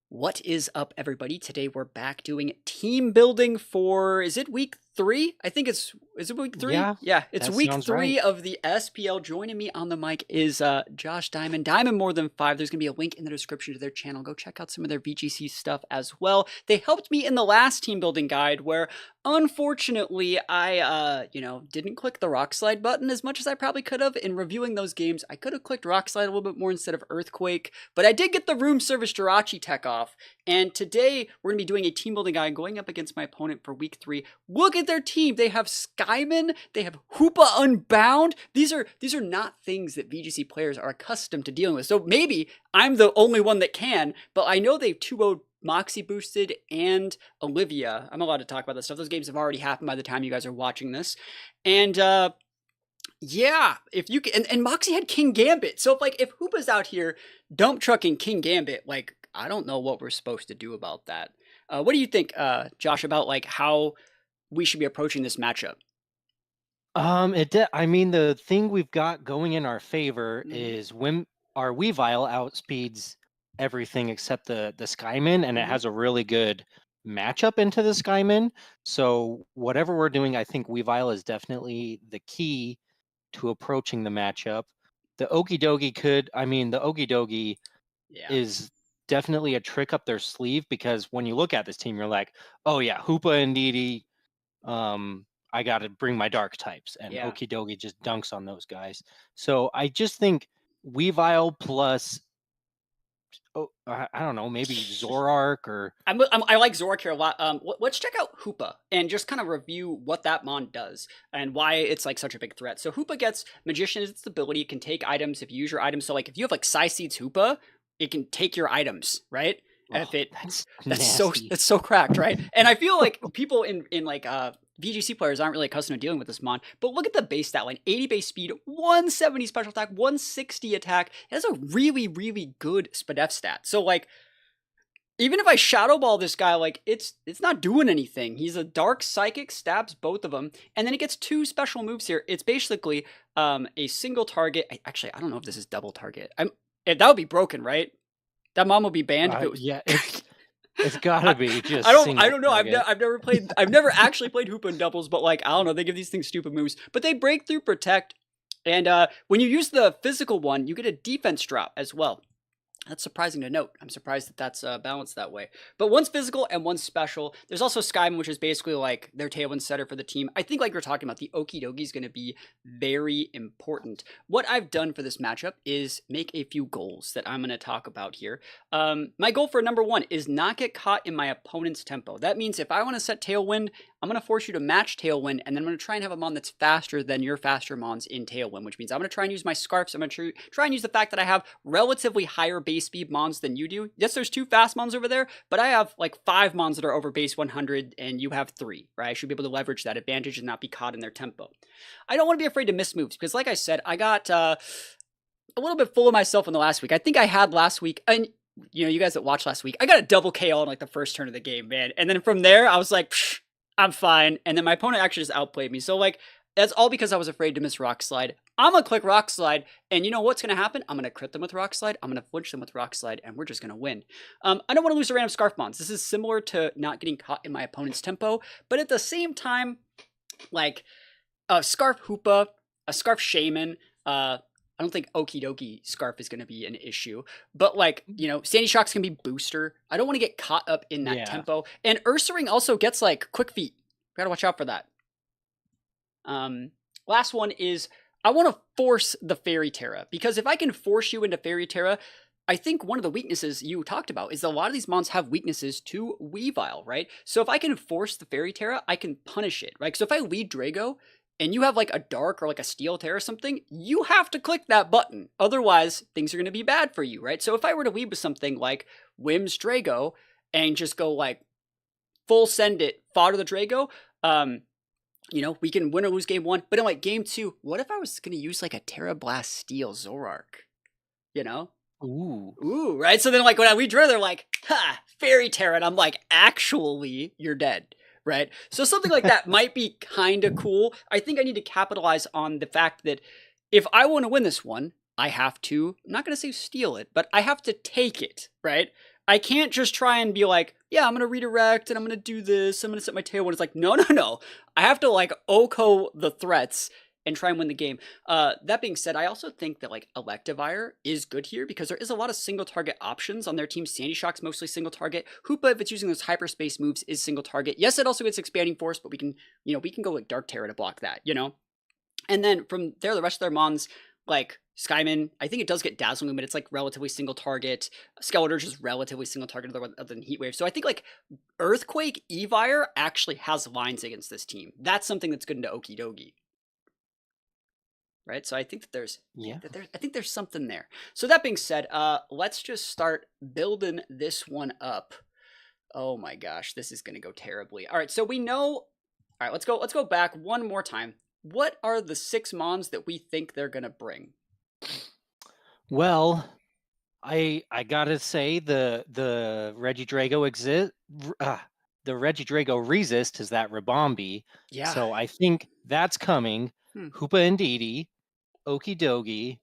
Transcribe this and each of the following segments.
What is up, everybody? Today we're back doing team building for, is it week 3? I think is it week 3? Yeah, Yeah, it's that week sounds 3 right. of the SPL. Joining me on the mic is Josh Diamond. Diamond More Than 5. There's going to be a link in the description to their channel. Go check out some of their VGC stuff as well. They helped me in the last team building guide where, unfortunately, I, didn't click the Rock Slide button as much as I probably could have. In reviewing those games, I could have clicked Rock Slide a little bit more instead of Earthquake, but I did get the Room Service Jirachi tech off. And today we're going to be doing a team building guide going up against my opponent for week 3. Look at their team. They have Skyman, they have Hoopa Unbound. These are not things that VGC players are accustomed to dealing with. So maybe I'm the only one that can, but I know they've 2-0'd Moxie Boosted and Olivia. I'm allowed to talk about this stuff. Those games have already happened by the time you guys are watching this. And yeah, if you can, and Moxie had King Gambit. So if Hoopa's out here dump trucking King Gambit, I don't know what we're supposed to do about that. What do you think, Josh, about how we should be approaching this matchup? I mean, the thing we've got going in our favor Mm-hmm. is when our Weavile outspeeds everything except the Skyman, and it Mm-hmm. has a really good matchup into the Skyman. So whatever we're doing, I think Weavile is definitely the key to approaching the matchup. The Okie Dokie Yeah. is definitely a trick up their sleeve, because when you look at this team, you're like, oh yeah, Hoopa and Didi. I got to bring my dark types, and Yeah. Okidogi just dunks on those guys. So I just think Weavile plus, I don't know, maybe Zorark or. I like Zorak here a lot. Let's check out Hoopa and just kind of review what that mon does and why it's such a big threat. So Hoopa gets Magician is its ability. It can take items if you use your items. So if you have Psyseeds Hoopa, it can take your items, right? And if Oh, it that's that's nasty. so cracked, right? And I feel like people in VGC players aren't really accustomed to dealing with this mon. But look at the base stat line: 80 base speed, 170 special attack, 160 attack. It has a really really good SPDF stat. So even if I Shadow Ball this guy, it's not doing anything. He's a Dark Psychic, stabs both of them, and then it gets 2 special moves here. It's basically a single target. I don't know if this is double target. That would be broken, right? That mom would be banned if it was. Yeah, it's gotta be just I single don't know. target. I've never actually played Hoopa in doubles, but I don't know. They give these things stupid moves, but they break through protect, and when you use the physical one, you get a defense drop as well. That's surprising to note. I'm surprised that that's balanced that way. But one's physical and one's special. There's also Skyman, which is basically their tailwind setter for the team. I think we're talking about, the Okidogi is going to be very important. What I've done for this matchup is make a few goals that I'm going to talk about here. My goal for number 1 is not get caught in my opponent's tempo. That means if I want to set Tailwind, I'm going to force you to match Tailwind, and then I'm going to try and have a mon that's faster than your faster mons in Tailwind, which means I'm going to try and use my Scarfs. I'm going to try and use the fact that I have relatively higher base speed mons than you do. Yes, there's 2 fast mons over there, but I have 5 mons that are over base 100, and you have 3, right? I should be able to leverage that advantage and not be caught in their tempo. I don't want to be afraid to miss moves, because like I said, I got a little bit full of myself in the last week. I think I had last week, and you guys that watched last week, I got a double KO on the first turn of the game, man. And then from there, I was like, psh, I'm fine. And then my opponent actually just outplayed me. So that's all because I was afraid to miss Rock Slide. I'm gonna click Rock Slide, and you know what's gonna happen? I'm gonna crit them with Rock Slide, I'm gonna flinch them with Rock Slide, and we're just gonna win. I don't want to lose a random Scarf Mons. This is similar to not getting caught in my opponent's tempo, but at the same time, a Scarf Hoopa, a Scarf Shaman, I don't think Okidoki Scarf is going to be an issue, but Sandy Shocks can be booster. I don't want to get caught up in that tempo. And Ursaring also gets Quick Feet. Gotta watch out for that. Last one is, I want to force the Fairy Terra, because if I can force you into Fairy Terra, I think one of the weaknesses you talked about is that a lot of these mons have weaknesses to Weavile, right? So if I can force the Fairy Terra, I can punish it, right? So if I lead Drago, and you have a Dark or a Steel Terra or something, you have to click that button. Otherwise, things are going to be bad for you, right? So if I were to lead with something like Whim's Drago and just go full send it, fodder the Drago, we can win or lose game 1. But in game 2, what if I was going to use a Terra Blast Steel Zorark? Ooh, right? So then when I lead Drago, they're like, ha, Fairy Terra. And I'm actually, you're dead. Right? So something like that might be kind of cool. I think I need to capitalize on the fact that if I want to win this one, I have to, I'm not going to say steal it, but I have to take it, right? I can't just try and be like, yeah, I'm gonna redirect and I'm gonna do this. I'm gonna set my tail when it's like, no, no, no. I have to like OHKO the threats and try and win the game. That being said, I also think that like Electivire is good here because there is a lot of single target options on their team. Sandy Shock's mostly single target. Hoopa, if it's using those hyperspace moves, is single target. Yes, it also gets expanding force, but we can, we can go like Dark Terror to block that, And then from there, the rest of their mons, like Skyman, I think it does get Dazzling Loom, but it's like relatively single target. Skeletor's just relatively single target other than Heatwave. So I think like Earthquake Evire actually has lines against this team. That's something that's good into Okidogi. Right? So I think that there's I think there's something there. So that being said, let's just start building this one up. Oh my gosh, this is gonna go terribly. All right, so we know. All right, let's go back one more time. What are the 6 mons that we think they're gonna bring? Well, I gotta say the Regidrago the Regidrago resist is that Rabombi. Yeah. So I think that's coming. Hoopa and Didi, Okidogi.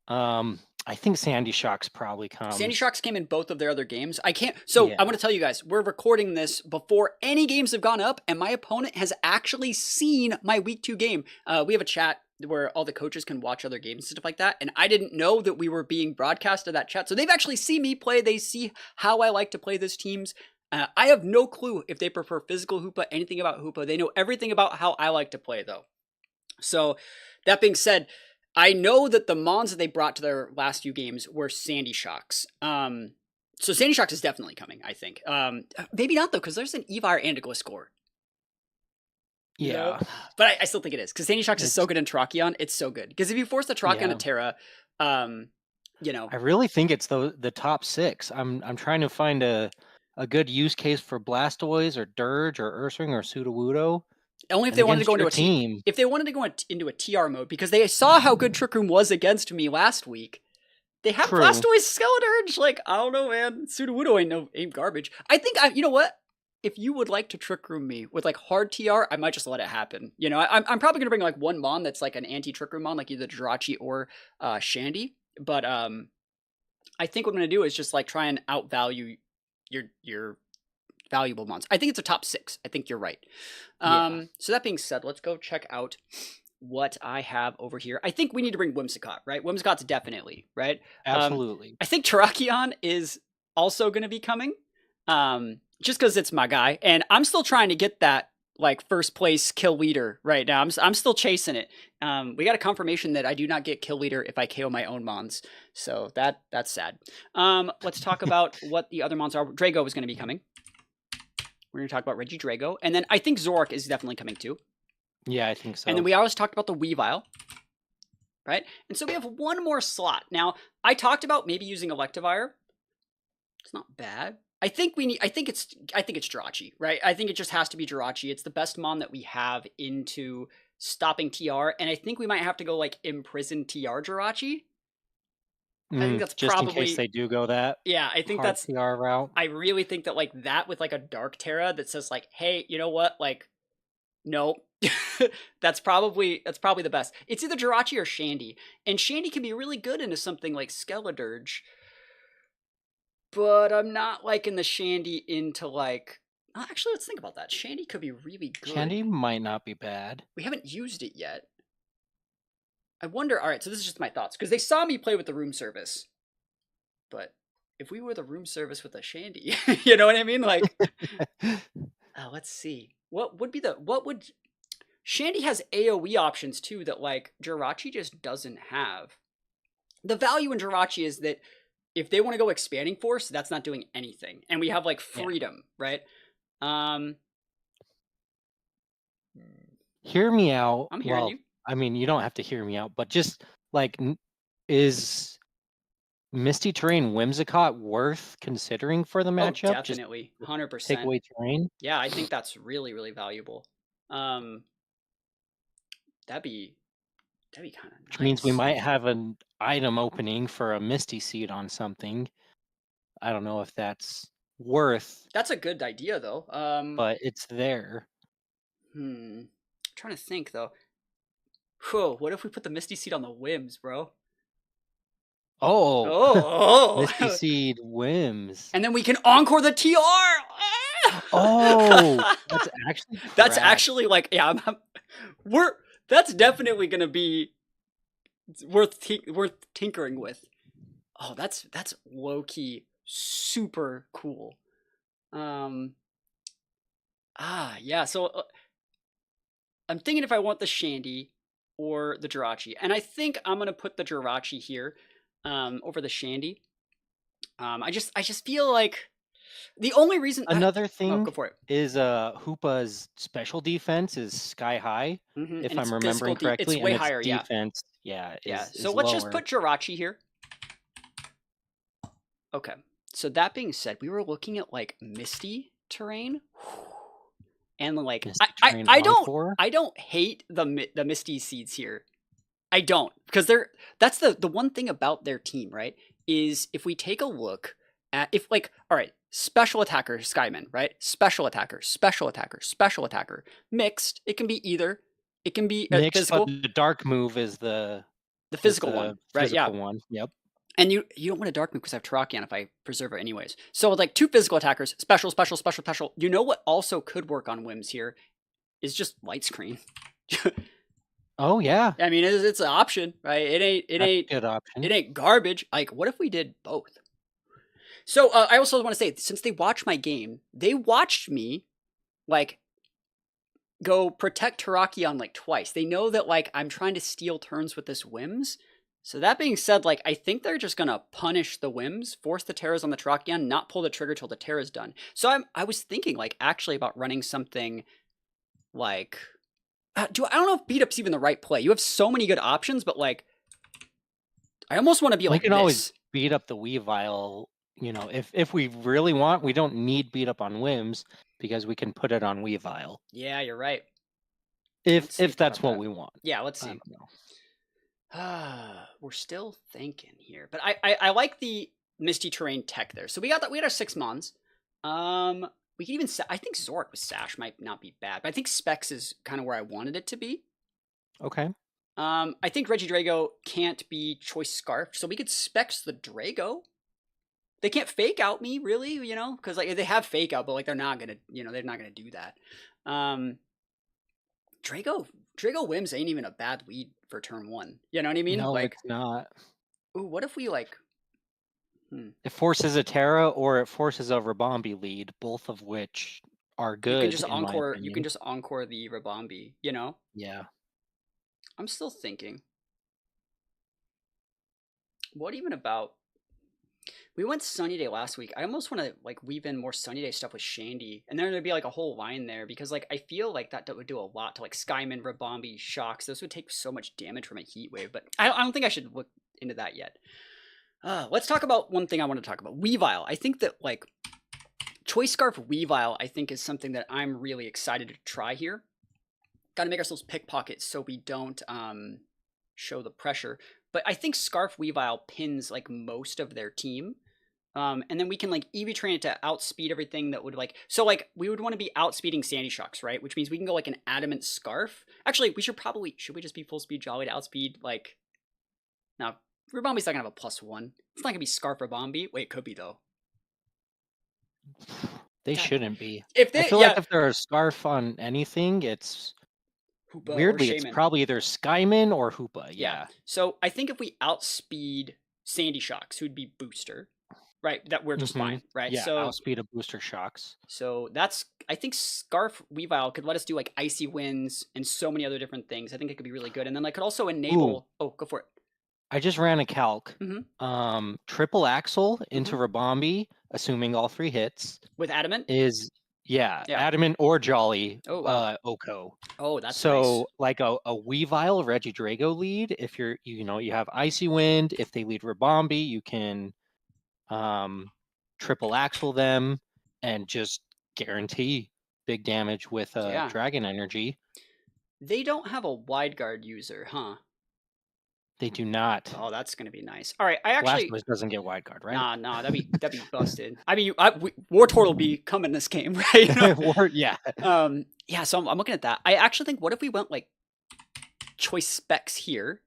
I think Sandy Shocks probably comes. Sandy Shocks came in both of their other games. I can't. So I'm going to tell you guys, we're recording this before any games have gone up, and my opponent has actually seen my week 2 game. We have a chat where all the coaches can watch other games and stuff like that, and I didn't know that we were being broadcast to that chat. So they've actually seen me play. They see how I like to play this teams. I have no clue if they prefer physical Hoopa, anything about Hoopa. They know everything about how I like to play, though. So that being said, I know that the mons that they brought to their last few games were Sandy Shocks. So Sandy Shocks is definitely coming, I think. Maybe not, though, because there's an Evire and a Gliscor. Yeah. But I still think it is, because Sandy Shocks is so good in Tracheon. It's so good. Because if you force the Tracheon to Terra, I really think it's the top 6. I'm trying to find a good use case for Blastoise or Dirge or Ursaring or Sudowoodo. Only if they wanted to go into a team. If they wanted to go into a TR mode, because they saw how good Trick Room was against me last week. They have Blastoise, Skeleturge. Like, I don't know, man. Sudowoodo ain't garbage. I think you know what? If you would like to Trick Room me with like hard TR, I might just let it happen. I'm probably gonna bring like one mon that's like an anti Trick Room mon, like either Jirachi or Shandy. But I think what I'm gonna do is just like try and outvalue your valuable mons. I think it's a top 6. I think you're right. So that being said, let's go check out what I have over here. I think we need to bring Whimsicott, right? Whimsicott's definitely, right? Absolutely. I think Terrakion is also going to be coming, just because it's my guy. And I'm still trying to get that like first place kill leader right now. I'm still chasing it. We got a confirmation that I do not get kill leader if I KO my own mons. So that's sad. Let's talk about what the other mons are. Drago is going to be coming. We're going to talk about Regidrago. And then I think Zoroark is definitely coming too. Yeah, I think so. And then we always talked about the Weavile. Right? And so we have one more slot. Now, I talked about maybe using Electivire. It's not bad. I think it's Jirachi, right? I think it just has to be Jirachi. It's the best mon that we have into stopping TR. And I think we might have to go like imprison TR Jirachi. I think that's just probably, in case they do go that. Yeah, I think that's TR route. I really think that like that with like a Dark Terra that says like, hey, you know what? Like, no. that's probably the best. It's either Jirachi or Shandy. And Shandy can be really good into something like Skeleturge. But I'm not liking the Shandy into like... Actually, let's think about that. Shandy could be really good. Shandy might not be bad. We haven't used it yet. I wonder... Alright, so this is just my thoughts. Because they saw me play with the room service. But if we were the room service with a Shandy... you know what I mean? Like... let's see. What would... Shandy has AoE options too that like Jirachi just doesn't have. The value in Jirachi is that if they want to go expanding force, that's not doing anything. And we have like freedom, right? Hear me out. I'm hearing you. I mean, you don't have to hear me out, but just like, is Misty Terrain Whimsicott worth considering for the matchup? Oh, definitely. 100%. Take away terrain? Yeah, I think that's really, really valuable. That'd be kind of nice. Which means we might have an item opening for a Misty Seed on something. I don't know if that's worth. That's a good idea though. But it's there. I'm trying to think though. Whoa, what if we put the Misty Seed on the Whims, bro? Oh, Oh, Misty Seed Whims. and then we can encore the TR. Oh, that's actually That's correct. actually like, yeah, that's definitely gonna be worth tinkering with. Oh, that's low key super cool. Yeah. So I'm thinking if I want the Shandy or the Jirachi, and I think I'm gonna put the Jirachi here, over the Shandy. I just feel like the only reason. Another Oh, thing go for it. is Hoopa's special defense is sky high, if And it's I'm physical. remembering It's correctly, way and its higher. Yeah. defense, yeah, Yeah. So is let's just lower. put Jirachi here. Okay. So that being said, we were looking at like misty terrain, and like Misty Terrain Encore. I don't hate the misty seeds here. I don't, because that's the one thing about their team, right? Is if we take a look at, if like, all right, special attacker Skyman, right? Special attacker, special attacker, special attacker, mixed. It can be either. It can be Mixed, but physical, the dark move is the physical one, right? Yeah. physical one. Yep. And you don't want a dark move because I have Terrakion if I preserve it anyways. So like 2 physical attackers, special, special, special, special. You know what also could work on whims here is just light screen. Oh yeah, I mean, it's an option, right? It that's a ain't good option. it ain't garbage. Like, what if we did both? So I also want to say, since they watched my game, they watched me like go protect Terrakion like twice. They know that like I'm trying to steal turns with this whims. So that being said, like I think they're just gonna punish the whims, force the Terras on the Terrakion, not pull the trigger till the Terra's done. So I was thinking like actually about running something like I don't know if beat up's even the right play. You have so many good options, but like I almost want to be We like can this. always beat up the Weavile. You know, if we really want, we don't need beat up on whims because we can put it on Weavile. Yeah, you're right. If that's what we want. Yeah, let's I see. don't know. We're still thinking here, but I like the Misty Terrain tech there. So we got that. We had our 6 mons. We can even. I think Zorak with Sash might not be bad, but I think Specs is kind of where I wanted it to be. Okay. I think Regidrago can't be Choice Scarf, so we could Specs the Drago. They can't fake out me, really, you know, because like they have fake out, but like they're not gonna do that. Drago Whims ain't even a bad lead for turn 1. You know what I mean? No, like, it's not. ooh, what if we like? It forces a Terra or it forces a Rabombi lead, both of which are good. You can just in my encore. opinion. You can just encore the Rabombi. You know. Yeah. I'm still thinking. What even about? We went Sunny Day last week. I almost want to like weave in more Sunny Day stuff with Shandy, and then there'd be like a whole line there because like I feel like that would do a lot to like Skyman, Rabombi, Shocks. Those would take so much damage from a Heat Wave, but I don't think I should look into that yet. Let's talk about one thing I want to talk about. Weavile. I think that like Choice Scarf Weavile, I think is something that I'm really excited to try here. Got to make ourselves pickpockets so we don't show the pressure. But I think Scarf Weavile pins like most of their team. And then we can like EV train it to outspeed everything that would like, so like we would want to be outspeeding Sandy Shocks, right? Which means we can go like an Adamant Scarf. Actually, should we just be full speed Jolly to outspeed like, now Rabombi's not gonna have a +1. It's not gonna be Scarf Rabombi. Wait, it could be though. They shouldn't be. If they, I feel like if they're a Scarf on anything, it's Hoopa weirdly, or it's Shaman. probably either Skyman or Hoopa. Yeah. So I think if we outspeed Sandy Shocks, who'd be Booster, right? That we're just fine, right? Yeah, so outspeed of Booster Shocks. So that's, I think Scarf Weavile could let us do like Icy Winds and so many other different things. I think it could be really good. And then I could also enable. Ooh. Oh, go for it. I just ran a calc. Triple Axle into Rabombi, assuming all 3 hits. With Adamant? Is Adamant or Jolly. Oh, wow. Oko. Oh, that's so nice. Like a Weavile Regidrago lead. If you're you have Icy Wind. If they lead Rabombi, you can triple Axle them and just guarantee big damage with Dragon Energy. They don't have a wide guard user, huh? They do not. Oh, that's gonna be nice. All right, I actually Blasphemous doesn't get wide guard, right? Nah, that'd be busted. I mean, Wartortle will be coming this game, right? You know? Yeah. Yeah. So I'm looking at that. I actually think, what if we went like Choice Specs here,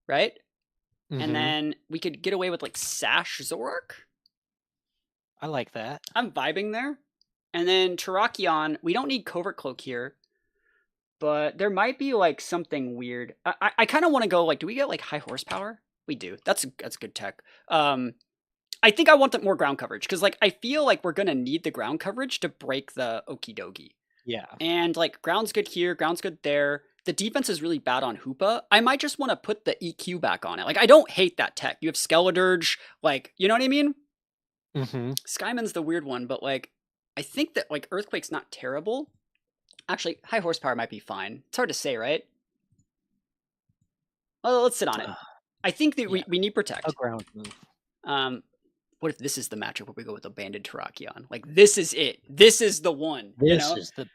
right? And Mm-hmm. then we could get away with like Sash Zoroark. I like that. I'm vibing there. And then Terrakion, we don't need Covert Cloak here, but there might be like something weird. I kind of want to go like, do we get like high horsepower? We do. That's good tech. I think I want the more ground coverage because like I feel like we're gonna need the ground coverage to break the Okidogi. Yeah. And like ground's good here, ground's good there. The defense is really bad on Hoopa. I might just want to put the EQ back on it. Like I don't hate that tech. You have Skeledirge, like you know what I mean? Mm-hmm. Skyman's the weird one, but like I think that like Earthquake's not terrible. Actually, high horsepower might be fine. It's hard to say, right? Well, let's sit on it. I think that Yeah. we need A protect. ground move. What if this is the matchup where we go with Abandoned Terrakion? Like this is it. This is the one. This you know? is the.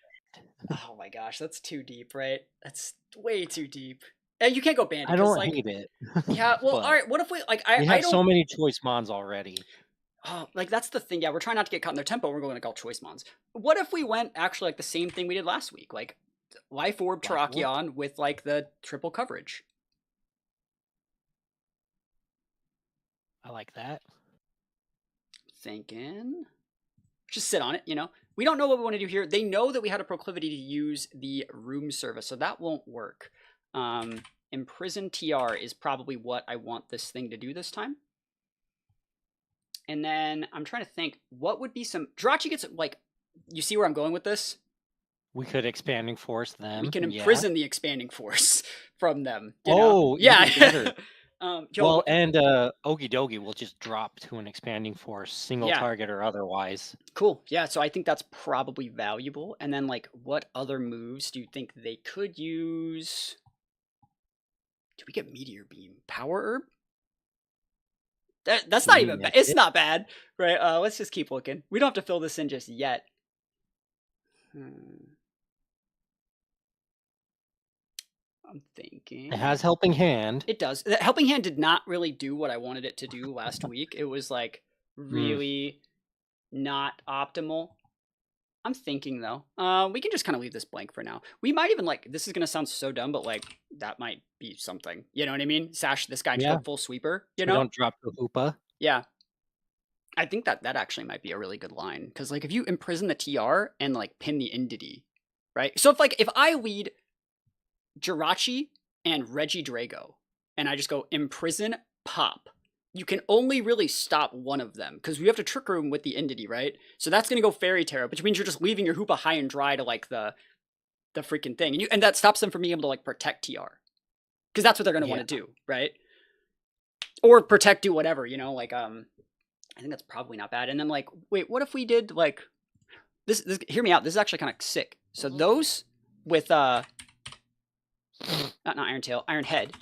Oh my gosh, that's too deep, right? That's way too deep. And you can't go Bandit. I don't like, hate it. Yeah, well, but all right. What if we like? we I have don't. so many choice mons already. Oh, like that's the thing. Yeah, we're trying not to get caught in their tempo. We're going to call choice mons. What if we went actually like the same thing we did last week, like Life Orb Life Orb? Terrakion with like the triple coverage? I like that. Thinking, just sit on it. We don't know what we want to do here. They know that we had a proclivity to use the room service, so that won't work. Imprison TR is probably what I want this thing to do this time. And then I'm trying to think, what would be some... Jirachi gets, like... You see where I'm going with this? We could expanding force them. We can imprison the expanding force from them. Yeah. Well, and Okidogi will just drop to an expanding force, single target or otherwise. Cool. Yeah, so I think that's probably valuable. And then, like, what other moves do you think they could use? Do we get Meteor Beam? Power Herb? That's not even bad. It's not bad, right? Let's just keep looking. We don't have to fill this in just yet. I'm thinking. It has Helping Hand. It does. The Helping Hand did not really do what I wanted it to do last week. It was like really not optimal. I'm thinking though. We can just kind of leave this blank for now. We might even like, this is gonna sound so dumb, but like that might be something. You know what I mean? Sash this guy to go full sweeper. You know? Don't drop the Hoopa. Yeah. I think that actually might be a really good line. Because like if you imprison the TR and like pin the Indity, right? So if I lead Jirachi and Regidrago and I just go imprison, pop, you can only really stop one of them because we have to Trick Room with the Indity, right? So that's going to go Fairy Tera, which means you're just leaving your Hoopa high and dry to like the freaking thing. And that stops them from being able to like protect TR. Because that's what they're going to want to do, right? Or protect, do whatever, like, I think that's probably not bad. And then like, wait, what if we did like, this hear me out, this is actually kind of sick. So those with, not Iron Tail, Iron Head.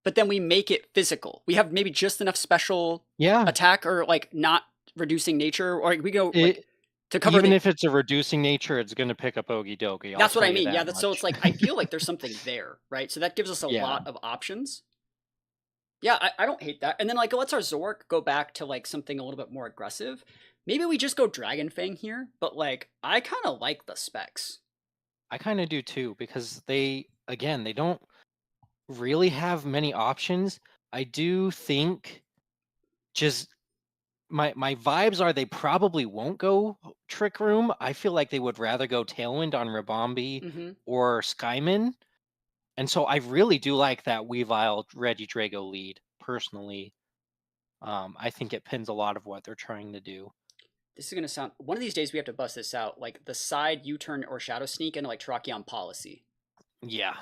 But then we make it physical. We have maybe just enough special attack or like not reducing nature, or we go like, to cover. Even if it's a reducing nature, it's going to pick up Okidogi. That's what I mean. Yeah, so it's like I feel like there's something there, right? So that gives us a lot of options. Yeah, I don't hate that. And then like it lets our Zoroark go back to like something a little bit more aggressive. Maybe we just go Dragon Fang here, but like I kind of like the specs. I kind of do too because they don't really have many options. I do think just my vibes are they probably won't go Trick Room. I feel like they would rather go Tailwind on Ribombee or Skyman. And so I really do like that Weavile Regidrago lead personally. I think it pins a lot of what they're trying to do. This is going to sound... One of these days we have to bust this out. Like the side U-turn or Shadow Sneak into like Terrakion policy. Yeah.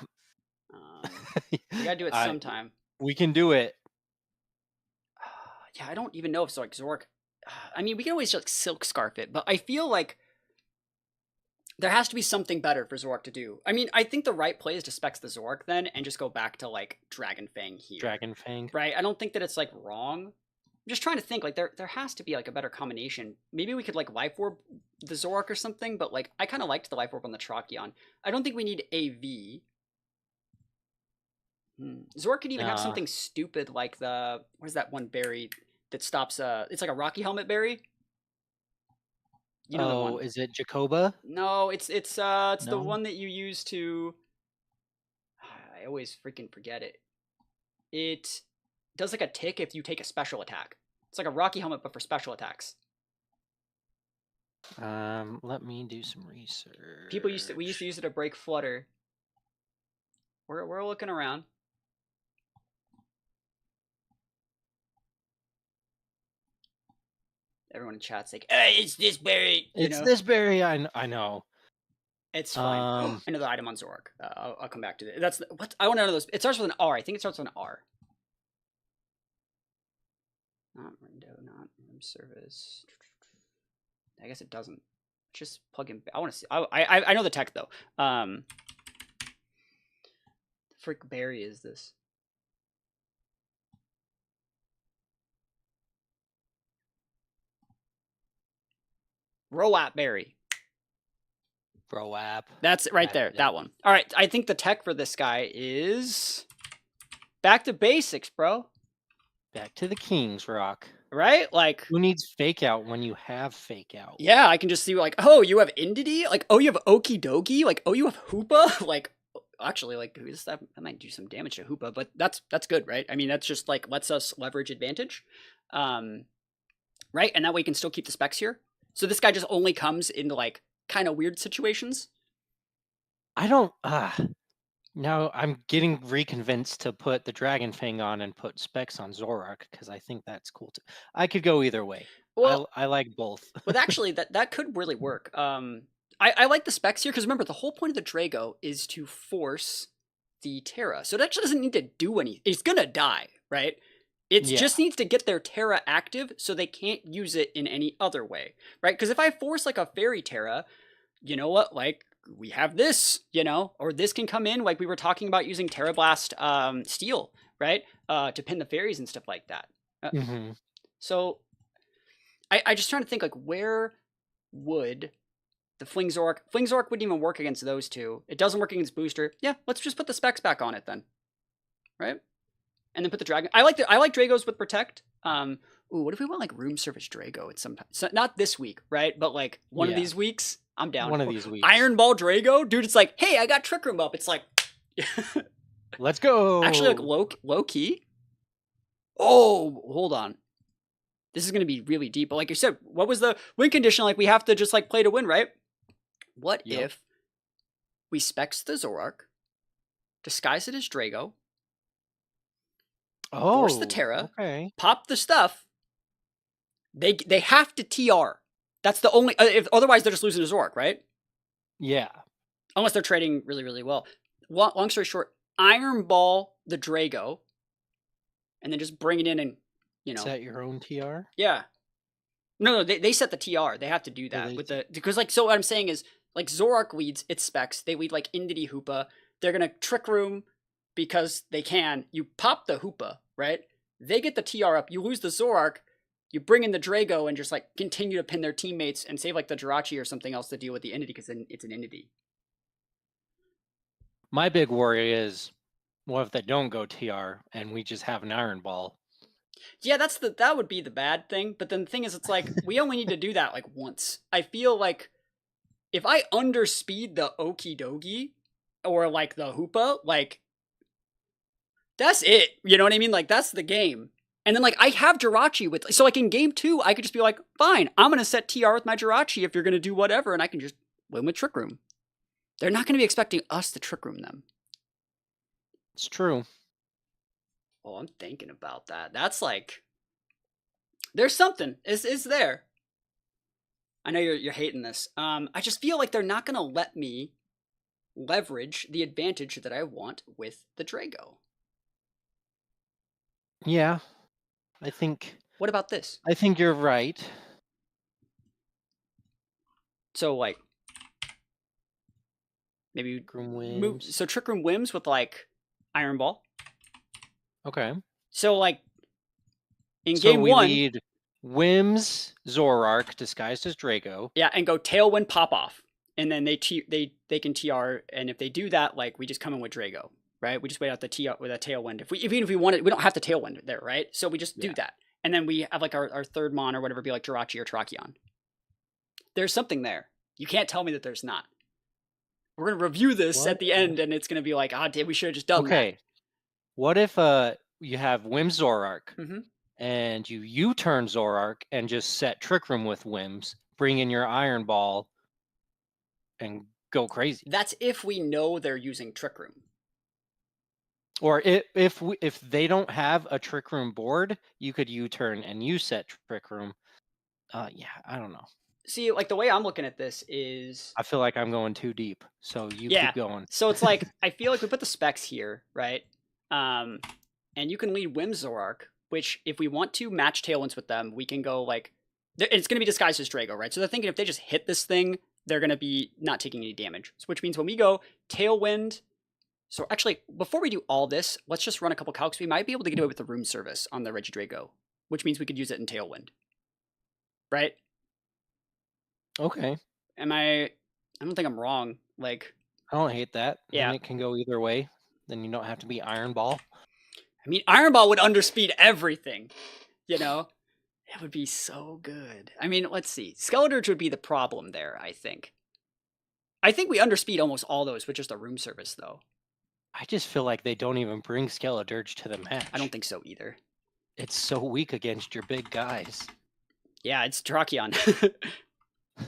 We gotta do it sometime. We can do it. Yeah, I don't even know if it's like Zoroark... I mean, we can always just Silk Scarf it, but I feel like there has to be something better for Zoroark to do. I mean, I think the right play is to Specs the Zoroark then and just go back to like Dragon Fang here. Dragon Fang. Right? I don't think that it's like wrong. I'm just trying to think, like, there has to be like a better combination. Maybe we could like Life Orb the Zoroark or something, but like I kind of liked the Life Orb on the Terrakion. I don't think we need AV. Zoroark could even have something stupid like the... What is that one berry that stops... It's like a Rocky Helmet berry. You know the one. Is it Jacoba? No, it's the one that you use to... I always freaking forget it. does like a tick if you take a special attack. It's like a Rocky helmet, but for special attacks. Let me do some research. We used to use it to break flutter. We're looking around. Everyone in chat's like, "Hey, it's this berry." It's this berry. I know. It's fine. Another item on Zorak. I'll come back to it. That's what I want to know. Those. It starts with an R. I think it starts with an R. Not window, not room service. I guess it doesn't. Just plug in. I want to see. I know the tech though. The frick berry is this? Roap berry. Roap. That's right there. That one. All right. I think the tech for this guy is back to basics, bro. Back to the King's Rock. Right? Like, who needs fake out when you have fake out? Yeah, I can just see like, oh, you have Indity? Like, oh, you have Okie Dokie? Like, oh, you have Hoopa? Like, actually, like, that might do some damage to Hoopa, but that's good, right? I mean, that's just like lets us leverage advantage. Right? And that way you can still keep the specs here. So this guy just only comes into like kind of weird situations. I don't now I'm getting reconvinced to put the Dragon Fang on and put specs on Zorak because I think that's cool too. I could go either way. Well, I like both. But actually, that could really work. I like the specs here because remember the whole point of the Drago is to force the Terra, so it actually doesn't need to do anything. It's gonna die, right? It just needs to get their Terra active so they can't use it in any other way, right? Because if I force like a Fairy Terra, you know what, like. We have this, you know, or this can come in like we were talking about using Terra Blast Steel, right? To pin the fairies and stuff like that. So I just trying to think like where would the Fling Zorak wouldn't even work against those two. It doesn't work against Booster. Yeah, let's just put the specs back on it then. Right? And then put the Dragon. I like Dragos with Protect. Ooh, what if we want like Room Service Drago at some time? So not this week, right? But like one of these weeks. I'm down. One of these weeks. Iron Ball Drago? Dude, it's like, hey, I got Trick Room up. It's like... Let's go. Actually, like, low key. Oh, hold on. This is going to be really deep. But like you said, what was the win condition? Like, we have to just, like, play to win, right? What if we specs the Zorak, disguise it as Drago, force the Terra, pop the stuff, they have to TR. That's the only... otherwise, they're just losing to Zorak, right? Yeah. Unless they're trading really, really well. Long story short, Iron Ball the Drago, and then just bring it in and, you know... Set your own TR? Yeah. No, they set the TR. They have to do that. Because, like, so what I'm saying is, like, Zorak leads its specs. They lead, like, Indity Hoopa. They're going to Trick Room because they can. You pop the Hoopa, right? They get the TR up. You lose the Zorak. You bring in the Drago and just, like, continue to pin their teammates and save, like, the Jirachi or something else to deal with the Entity because then it's an Entity. My big worry is, what if they don't go TR and we just have an Iron Ball? Yeah, that would be the bad thing. But then the thing is, it's like, we only need to do that, like, once. I feel like if I underspeed the Okie Dokie or, like, the Hoopa, like, that's it. You know what I mean? Like, that's the game. And then, like, I have Jirachi with... So, like, in game 2, I could just be like, fine, I'm going to set TR with my Jirachi if you're going to do whatever, and I can just win with Trick Room. They're not going to be expecting us to Trick Room them. It's true. Oh, I'm thinking about that. That's, like... There's something. Is there. I know you're hating this. I just feel like they're not going to let me leverage the advantage that I want with the Drago. Yeah. I think... What about this? I think you're right. So, like... Maybe... So, Trick Room Whims with, like, Iron Ball. Okay. So, like... In game 1... we need Whims, Zorak, disguised as Drago. Yeah, and go Tailwind Pop Off. And then they can TR, and if they do that, like, we just come in with Drago. Right? We just wait out the TR with a Tailwind. Even if we want it, we don't have to Tailwind there, right? So we just do that. And then we have, like, our third mon or whatever be like Jirachi or Terrakion. There's something there. You can't tell me that there's not. We're going to review this at the end, and it's going to be like, we should have just done that. What if you have Whim Zorark, Mm-hmm. and you U-turn Zorark and just set Trick Room with Whims, bring in your Iron Ball, and go crazy. That's if we know they're using Trick Room. Or if they don't have a Trick Room board, you could U-turn and you set Trick Room. Yeah, I don't know. See, like the way I'm looking at this is, I feel like I'm going too deep, so you yeah. keep going. So it's like I feel like we put the specs here, right? And you can lead Whim Zorark, which if we want to match Tailwinds with them, we can go like it's going to be disguised as Drago, right? So they're thinking if they just hit this thing, they're going to be not taking any damage. So which means when we go Tailwind. So actually, before we do all this, let's just run a couple calcs. We might be able to get away with the room service on the Regidrago, which means we could use it in Tailwind. Right? Okay. I don't think I'm wrong. Like, I don't hate that. Yeah. Then it can go either way. Then you don't have to be Iron Ball. I mean, Iron Ball would underspeed everything. You know? It would be so good. I mean, let's see. Skeletorch would be the problem there, I think. I think we underspeed almost all those with just a room service, though. I just feel like they don't even bring Skeletorch to the match. I don't think so either. It's so weak against your big guys. Yeah, it's Drakion.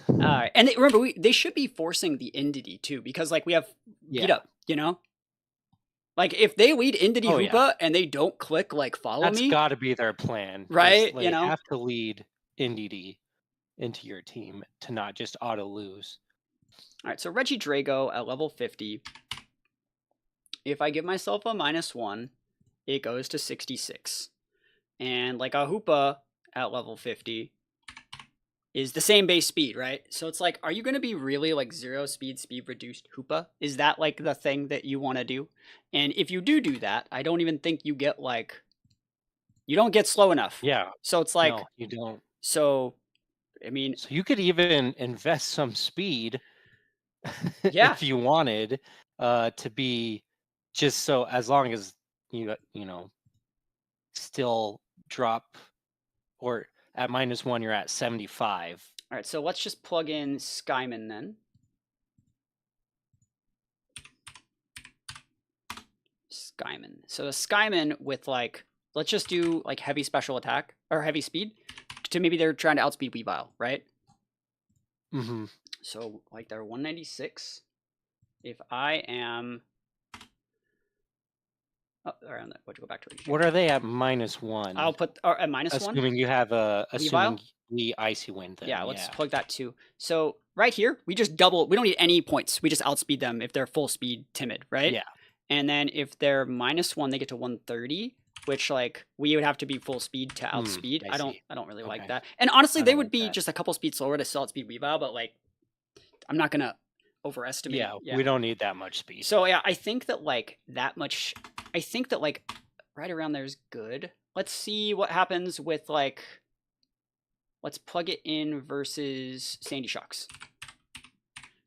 And remember, they should be forcing the Indity too, because like we have beat up, you know? Like if they lead Indity Hoopa and they don't click like follow me. That's gotta be their plan. Right? Like, you know? You have to lead Indity into your team to not just auto lose. Alright, so Regidrago at level 50. If I give myself a -1, it goes to 66. And like a Hoopa at level 50 is the same base speed, right? So it's like, are you going to be really like 0 speed reduced Hoopa? Is that like the thing that you want to do? And if you do that, I don't even think you get like, you don't get slow enough. Yeah. So it's like, no, you don't. So, I mean, so you could even invest some speed if you wanted to be just so as long as you know still drop or at -1 you're at 75. All right, so let's just plug in Skyman then. Skyman. So a Skyman with like, let's just do like heavy special attack or heavy speed to maybe they're trying to outspeed Weavile, right? Mm-hmm. So like they're 196. If I am, around that, what'd you go back to? What are they at -1? I'll put at -1. Assuming you have assuming the Icy Wind. Then, yeah, let's plug that too. So right here, we just double. We don't need any points. We just outspeed them if they're full speed timid, right? Yeah. And then if they're -1, they get to 130, which like we would have to be full speed to outspeed. I don't really like that. And honestly, they would be just a couple speeds slower to still outspeed Weavile, but like I'm not gonna overestimate. Yeah, we don't need that much speed. So yeah, I think that like that much. I think that like right around there is good. Let's see what happens with like. Let's plug it in versus Sandy Shocks.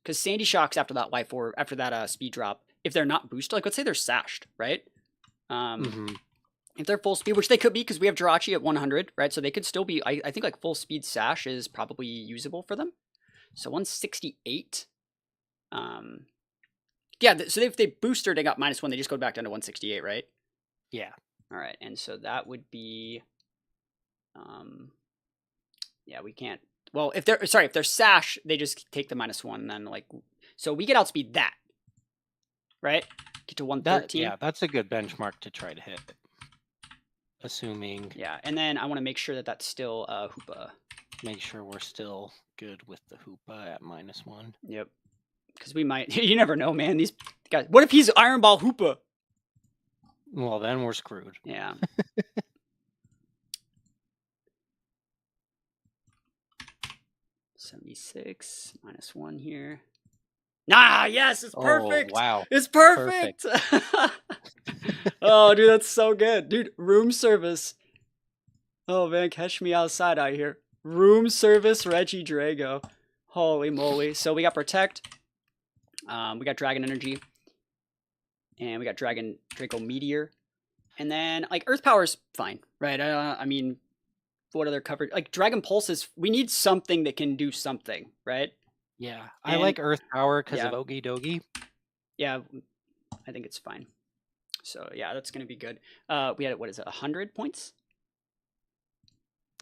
Because Sandy Shocks after that life or after that speed drop, if they're not boosted, like let's say they're sashed, right? If they're full speed, which they could be because we have Jirachi at 100, right? So they could still be, I think like full speed sash is probably usable for them. So 168. Yeah, so if they booster, they got -1, they just go back down to 168, right? Yeah. All right, and so that would be, yeah, we can't. Well, if they're sash, they just take the -1, then like, so we get outspeed that, right? Get to 113. Yeah, that's a good benchmark to try to hit. Assuming. Yeah, and then I want to make sure that that's still Hoopa. Make sure we're still good with the Hoopa at -1. Yep. Because we might. You never know, man. These guys. What if he's Iron Ball Hoopa? Well, then we're screwed. Yeah. 76 -1 here. Nah, yes, it's perfect. Oh, wow. It's perfect. Oh, dude, that's so good. Dude, room service. Oh, man, catch me outside out here. Room service Regidrago. Holy moly. So we got Protect. We got Dragon Energy. And we got Draco Meteor. And then, like, Earth Power's fine, right? I mean, what other coverage? Like, Dragon Pulse is... We need something that can do something, right? Yeah. I like Earth Power because of Ogie Dogie. Yeah, I think it's fine. So yeah, that's gonna be good. We had what is it, 100 points?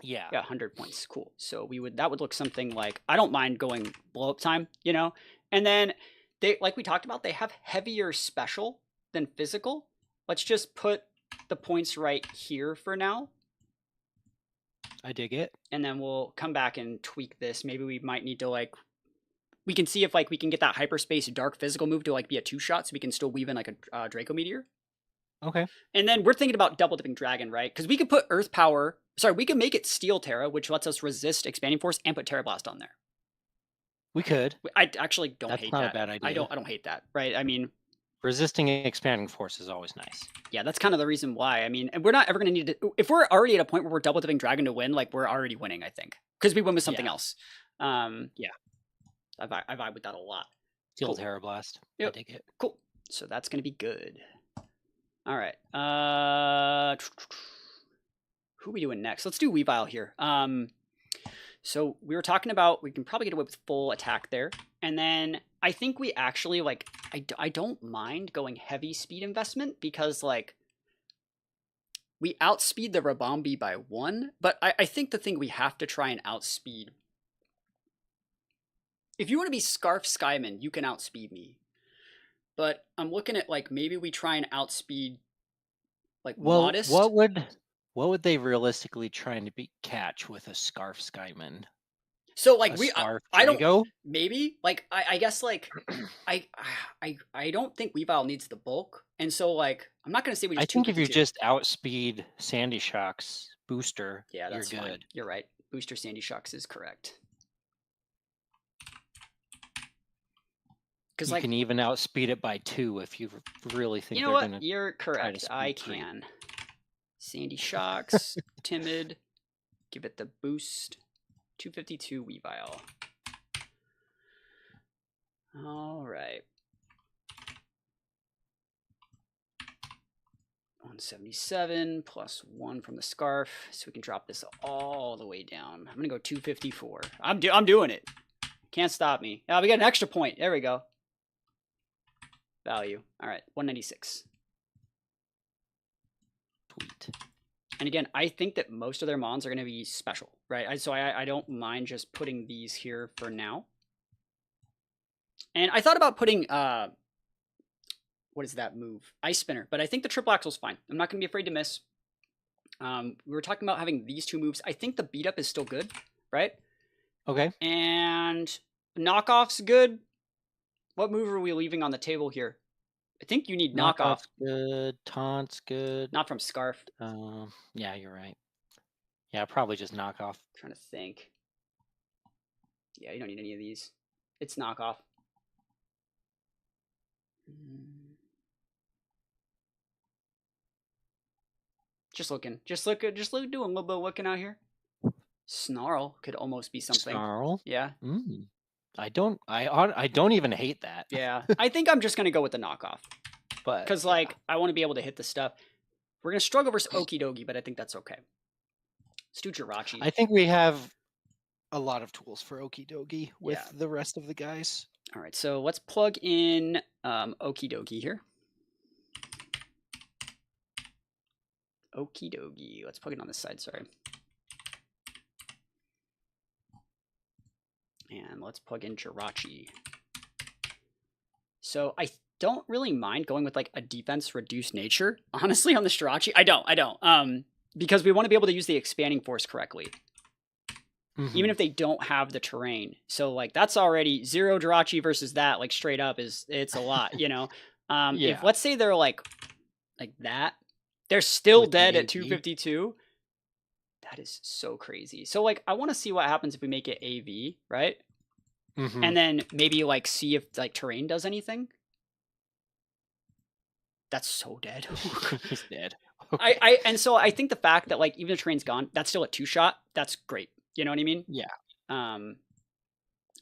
Yeah. Yeah, 100 points. Cool. So that would look something like, I don't mind going blow up time, you know? And then they, like we talked about, they have heavier special than physical. Let's just put the points right here for now. I dig it. And then we'll come back and tweak this. Maybe we might need to like, we can see if like we can get that hyperspace dark physical move to like be a 2-shot, so we can still weave in like a Draco Meteor. Okay. And then we're thinking about double dipping Dragon, right? Because we could put Earth Power. Sorry, we could make it Steel Terra, which lets us resist Expanding Force, and put Terra Blast on there. We could. I actually don't That's hate not that. a bad idea. I don't hate that, right? I mean, resisting Expanding Force is always nice. yeah, that's kind of the reason why. I mean, and we're not ever going to need to. If we're already at a point where we're double dipping Dragon to win, like we're already winning, I think, because we win with something else. Yeah. I vibe with that a lot. Steel Cool. Terra Blast. Yep. I dig it. Cool. So that's going to be good. All right. Who are we doing next? Let's do Weavile here. So we were talking about, we can probably get away with full attack there. And then I think we actually, like, I don't mind going heavy speed investment, because, like, we outspeed the Rabombi by 1. But I think the thing we have to try and outspeed, if you want to be Scarf Skyman, you can outspeed me. But I'm looking at, like, maybe we try and outspeed, like, Modest. What would they realistically try to catch with a Scarf Skyman? So like I don't maybe like I guess like I don't think Weavile needs the bulk, and so like I'm not gonna say we just. I think if you just outspeed Sandy Shock's booster, yeah, that's you're good. Fine. You're right. Booster Sandy Shocks is correct. Because you can even outspeed it by 2 if you really think you know what? You're correct. I can. Sandy Shocks, Timid, give it the boost. 252 Weavile. All right. 177 plus 1 from the Scarf, so we can drop this all the way down. I'm gonna go 254. I'm doing it. Can't stop me. Oh, we got an extra point. There we go. Value. All right, 196. Sweet. And again, I think that most of their mons are going to be special, right? So I don't mind just putting these here for now. And I thought about putting, what is that move? Ice Spinner, but I think the triple axle's fine. I'm not going to be afraid to miss. We were talking about having these 2 moves. I think the beat up is still good, right? Okay. And knockoff's good. What move are we leaving on the table here? I think you need knockoff. Good. Taunt's good. Not from Scarf. Yeah, you're right. Yeah, probably just knockoff. Trying to think. Yeah, you don't need any of these. It's knockoff. Just looking. Just doing a little bit of looking out here. Snarl could almost be something. Snarl? Yeah. I don't even hate that. Yeah. I think I'm just gonna go with the knockoff. But because like I want to be able to hit the stuff. We're gonna struggle versus Okidogi, but I think that's okay. Let's do Jirachi. I think we have a lot of tools for Okidogi with the rest of the guys. All right, so let's plug in Okidogi here. Okidogi. Let's plug it on this side, sorry. And let's plug in Jirachi. So I don't really mind going with like a defense reduced nature, honestly, on the Jirachi. I don't. Because we want to be able to use the expanding force correctly. Even if they don't have the terrain. So like that's already 0 Jirachi versus that, like straight up it's a lot, you know. If let's say they're like that, they're still with dead at 252. That is so crazy. So like I want to see what happens if we make it AV, right? And then maybe like see if like terrain does anything. That's so dead. He's dead. Okay. And so I think the fact that like even the terrain's gone, that's still a 2-shot. That's great. You know what I mean? Yeah.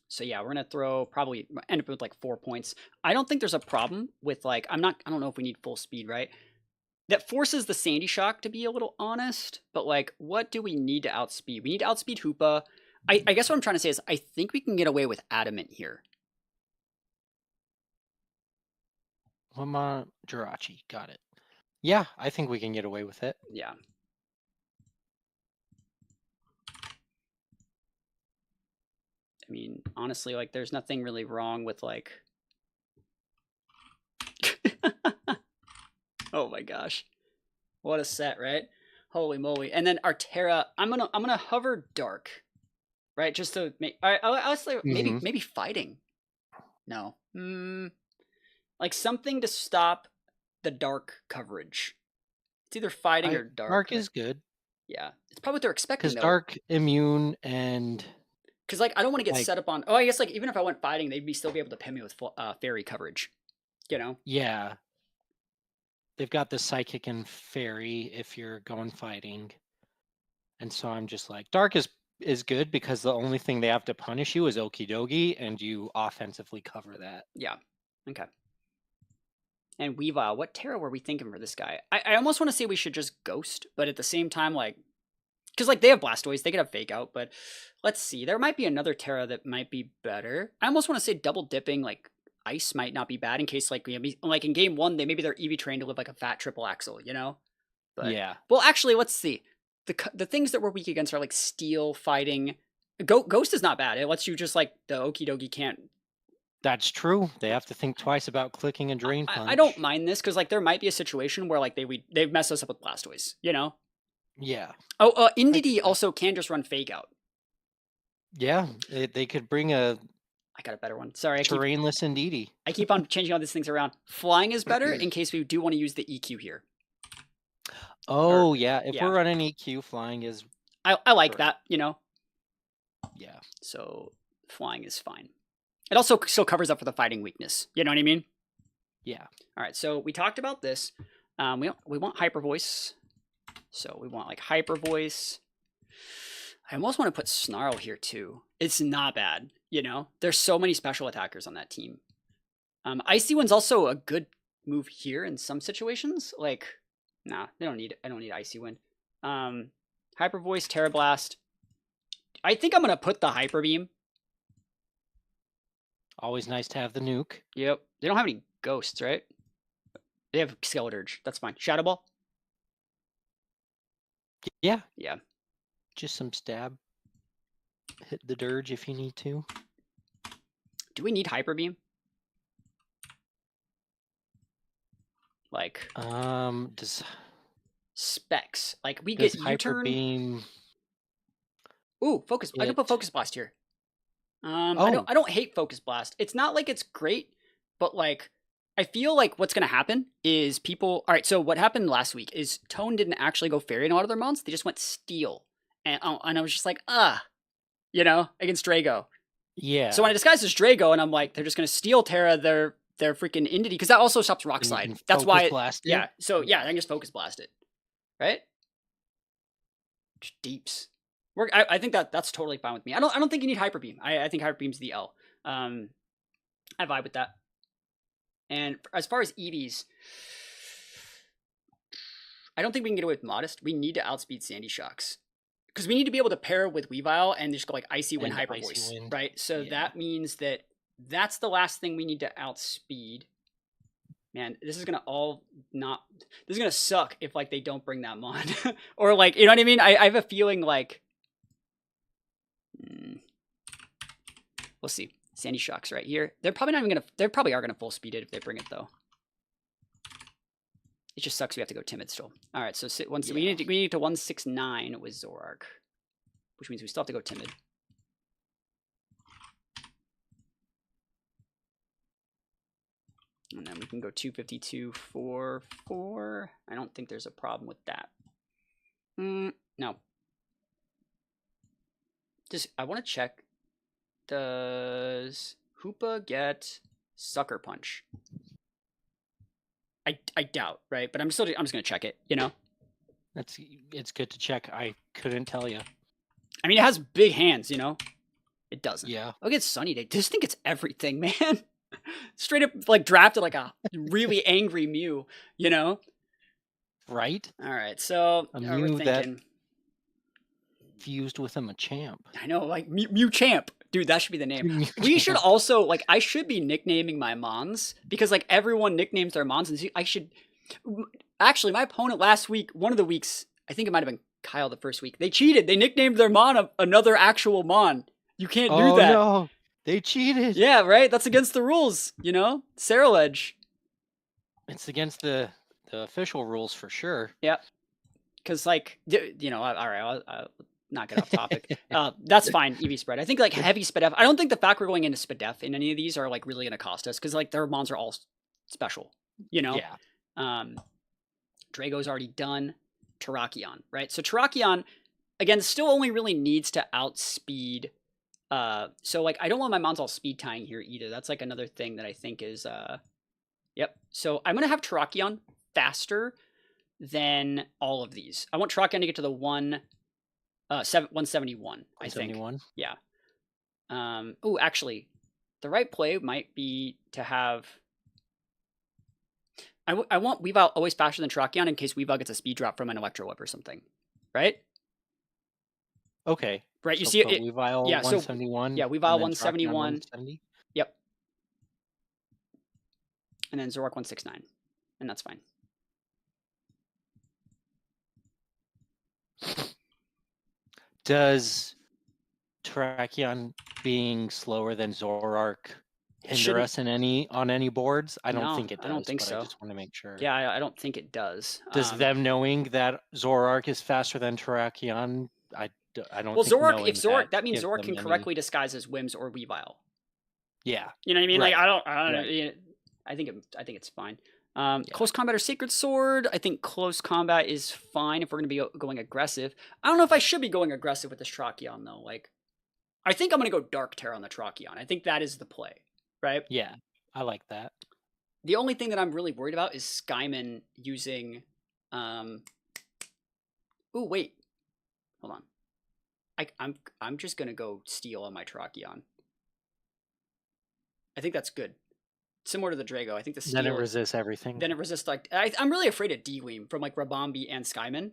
So yeah, we're gonna throw probably end up with like 4 points. I don't think there's a problem with like I don't know if we need full speed, right? That forces the Sandy Shock to be a little honest, but like what do we need to outspeed? We need to outspeed Hoopa. I guess what I'm trying to say is I think we can get away with Adamant here. Jirachi, got it. Yeah, I think we can get away with it. Yeah. I mean, honestly, like, there's nothing really wrong with, like... Oh my gosh. What a set, right? Holy moly. And then our Terra, I'm gonna hover dark. Right? Just to make... I'll say maybe fighting. No. Like something to stop the dark coverage. It's either fighting or dark. Dark is good. Yeah. It's probably what they're expecting, Because though. dark, immune, and... Because, like, I don't want to get like, set up on... Oh, I guess, like, even if I went fighting, they'd still be able to pin me with fairy coverage. You know? Yeah. They've got the psychic and fairy if you're going fighting. And so I'm just like, dark is good because the only thing they have to punish you is okie dokie, and you offensively cover that. Yeah. Okay. And Weavile, what Terra were we thinking for this guy? I almost want to say we should just Ghost, but at the same time, like... Because, like, they have Blastoise, they could have Fake Out, but let's see. There might be another Terra that might be better. I almost want to say double dipping, like, Ice might not be bad in case, like, like in game 1, maybe they're EV trained to live like a fat triple axle, you know? But, yeah. Well, actually, let's see. The things that we're weak against are, like, Steel, Fighting. Ghost is not bad. It lets you just, like, the Okie Dokie can't... That's true. They have to think twice about clicking a Drain Punch. I don't mind this, because, like, there might be a situation where, like, they mess us up with Blastoise, you know? Yeah. Oh, Indeedee also can just run Fake Out. Yeah, they could bring a... I got a better one. Sorry, terrainless Indeedee. I keep on changing all these things around. Flying is better in case we do want to use the EQ here. Oh, yeah. If we're running EQ, flying is... I like that, you know? Yeah. So, flying is fine. It also still covers up for the fighting weakness. You know what I mean? Yeah. All right, so we talked about this. We want Hyper Voice. So we want, like, Hyper Voice. I almost want to put Snarl here, too. It's not bad, you know? There's so many special attackers on that team. Icy Wind's also a good move here in some situations. Like, nah, I don't need Icy Wind. Hyper Voice, Terra Blast. I think I'm going to put the Hyper Beam. Always nice to have the nuke. Yep. They don't have any ghosts, right? They have Skeleturge. That's fine. Shadow Ball? Yeah. Yeah. Just some stab. Hit the dirge if you need to. Do we need Hyper Beam? Like... does... Specs. Like, we get U-turn. Hyper Beam... Ooh, Focus. I can put Focus Blast here. Oh. I don't hate Focus Blast. It's not like it's great, but, like, I feel like what's going to happen is people... All right, so what happened last week is Tone didn't actually go Fairy in a lot of their mons. They just went Steel. And I was just like, you know, against Drago. Yeah. So when I disguised as Drago, and I'm like, they're just going to Steel Terra their freaking Indeedee, because that also stops Rock Slide. That's why... Yeah, so, yeah, I can just Focus Blast it. Right? Just deeps. I think that's totally fine with me. I don't think you need Hyper Beam. I think Hyper Beam's the L. I vibe with that. And as far as EVs, I don't think we can get away with Modest. We need to outspeed Sandy Shocks. Because we need to be able to pair with Weavile and just go like Icy Wind, Hyper Voice. Right? So that means that's the last thing we need to outspeed. Man, this is gonna this is gonna suck if, like, they don't bring that mon. Or, like, you know what I mean? I have a feeling like... We'll see. Sandy Shocks right here. They're probably not even gonna... They probably are gonna full speed it if they bring it, though. It just sucks we have to go timid still. Alright, so we need to 169 with Zoroark. Which means we still have to go timid. And then we can go 252, 4. I don't think there's a problem with that. No. I want to check. Does Hoopa get Sucker Punch? I doubt, right? But I'm just gonna check it, you know? It's good to check. I couldn't tell you. I mean, it has big hands, you know? It doesn't. Yeah. Look at Sunny Day. This thing gets everything, man. Straight up, like, drafted like a really angry Mew, you know? Right? All right, so a Mew that fused with a Machamp. I know, like, Mew Champ. Dude, that should be the name. We should also, like, I should be nicknaming my mons, because, like, everyone nicknames their mons, and I should... Actually, my opponent last week, one of the weeks, I think it might have been Kyle the first week, they cheated. They nicknamed their Mon another actual Mon. You can't do Oh that. no, they cheated. Yeah, right? That's against the rules, you know? Saraledge. It's against the official rules for sure. Yeah. Because, like, you know, all right, I'll not get off topic. That's fine, EV spread. I think, like, heavy SPDF. I don't think the fact we're going into SPDF in any of these are, like, really going to cost us. Because, like, their Mons are all special, you know? Yeah. Drago's already done. Terrakion, right? So Terrakion, again, still only really needs to outspeed. So like I don't want my Mons all speed tying here either. That's like another thing that I think is yep. So I'm gonna have Terrakion faster than all of these. I want Terrakion to get to the 171, I think. 171? Yeah. Oh, actually, the right play might be to have I want Weavile always faster than Terrakion in case Weavile gets a speed drop from an Electro Whip or something, right? Okay. Right, you So see it. Weavile Yeah, so 171. yeah, Weavile 171. 170? Yep. And then Zoroark 169, and that's fine. Does Terrakion being slower than Zoroark hinder us in on any boards? I don't think it does. I don't think but so. I just want to make sure. Yeah, I don't think it does. Does them knowing that Zoroark is faster than Terrakion, I don't well, think Zoroark, if Zoroark, that means gives Zoroark can them correctly disguise as Whims or Weavile. Yeah. You know what I mean? Right. Like I don't Right. I think it's fine. Close combat or Sacred Sword. I think close combat is fine if we're going to be going aggressive. I don't know if I should be going aggressive with this Terrakion though. Like, I think I'm going to go Dark Terror on the Terrakion. I think that is the play, right? Yeah, I like that. The only thing that I'm really worried about is Skyman using. Oh wait, hold on. I'm just going to go Steel on my Terrakion. I think that's good. Similar to the Drago, I think the Steel. Then it resists everything. Then it resists like I'm really afraid of D-Weem from like Rabombi and Skyman.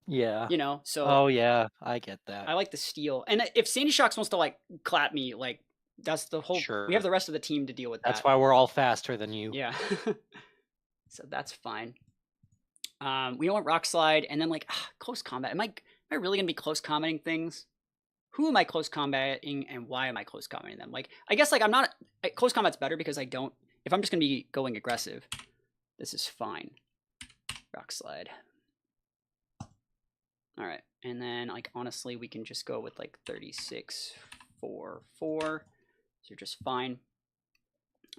Yeah. You know, so. Oh yeah, I get that. I like the Steel, and if Sandy Shocks wants to like clap me, like that's the whole. Sure. We have the rest of the team to deal with that. That's why we're all faster than you. Yeah. So that's fine. We don't want Rock Slide, and then like close combat. Am I really gonna be close combating things? Who am I close combating, and why am I close combating them? Like, I guess like I'm not close combat's better because I don't. If I'm just gonna be going aggressive, this is fine. Rock Slide. All right, and then like honestly, we can just go with like 36, 4, 4. So you're just fine.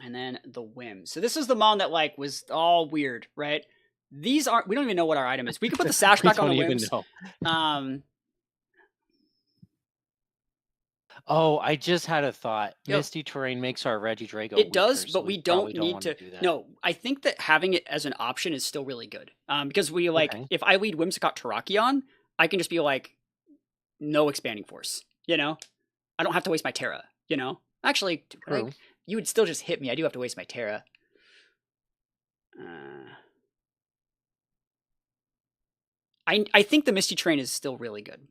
And then the Whim. So this is the Mon that like was all weird, right? These aren't. We don't even know what our item is. We can put the sash back on the Whims. Oh, I just had a thought. Yep. Misty Terrain makes our Regidrago It does, weaker, but so we don't need to. Do that. No, I think that having it as an option is still really good. Because we like, if I lead Whimsicott Terrakion, I can just be like, no expanding force. You know, I don't have to waste my Terra. You know, actually, like, you would still just hit me. I do have to waste my Terra. I think the Misty Terrain is still really good.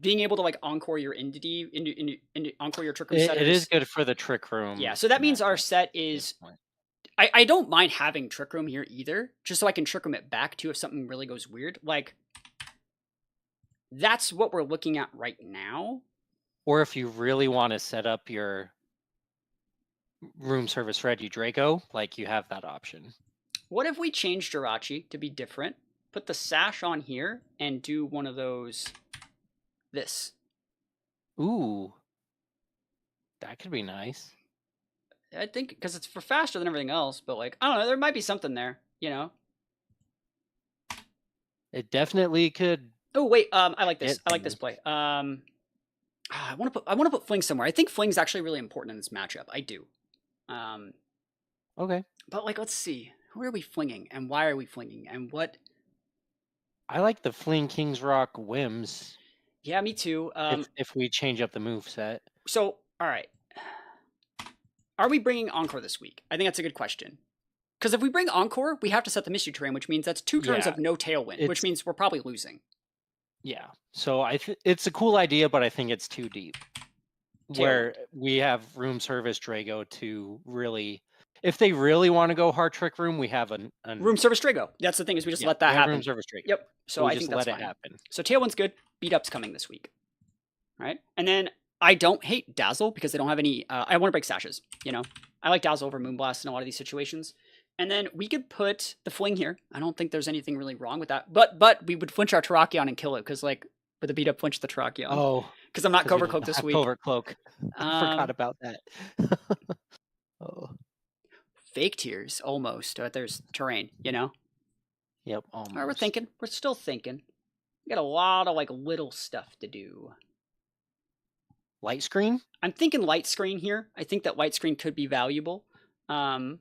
Being able to like encore your entity into encore your trick room set. It is good for the trick room. Yeah, so that means our set is. I don't mind having trick room here either, just so I can trick room it back too if something really goes weird. Like, that's what we're looking at right now. Or if you really want to set up your room service Regidrago, like you have that option. What if we change Jirachi to be different? Put the sash on here and do one of those. This. Ooh. That could be nice. I think because it's for faster than everything else, but like, I don't know, there might be something there, you know? It definitely could. Oh, wait, I like this. I like this play. I want to put Fling somewhere. I think Fling's actually really important in this matchup. I do. Okay. But like, let's see. Who are we flinging and why are we flinging and what? I like the Fling King's Rock Whims. Yeah, me too. If we change up the move set. So, all right. Are we bringing Encore this week? I think that's a good question. Because if we bring Encore, we have to set the Misty Terrain, which means that's 2 turns of no Tailwind, which means we're probably losing. Yeah. So it's a cool idea, but I think it's too deep. Tailwind. Where we have room service Drago to really If they really want to go hard Trick Room, we have an Room service Drago. That's the thing, is we just let that we have happen. room service Drago. Yep. So we I just think that's let it fine. happen. So Tailwind's good. Beat Up's coming this week. Right? And then I don't hate Dazzle because they don't have any... I want to break sashes, you know? I like Dazzle over Moonblast in a lot of these situations. And then we could put the Fling here. I don't think there's anything really wrong with that. But we would flinch our Terrakion and kill it because, like, with the beat up, flinch the Terrakion. Oh. Because I'm not Covert Cloak this week. Covert Cloak. I forgot about that. Oh. Fake Tears, almost. But there's terrain, you know? Yep, almost. All right, we're thinking. We're still thinking. We got a lot of, like, little stuff to do. Light Screen? I'm thinking Light Screen here. I think that Light Screen could be valuable. Ooh,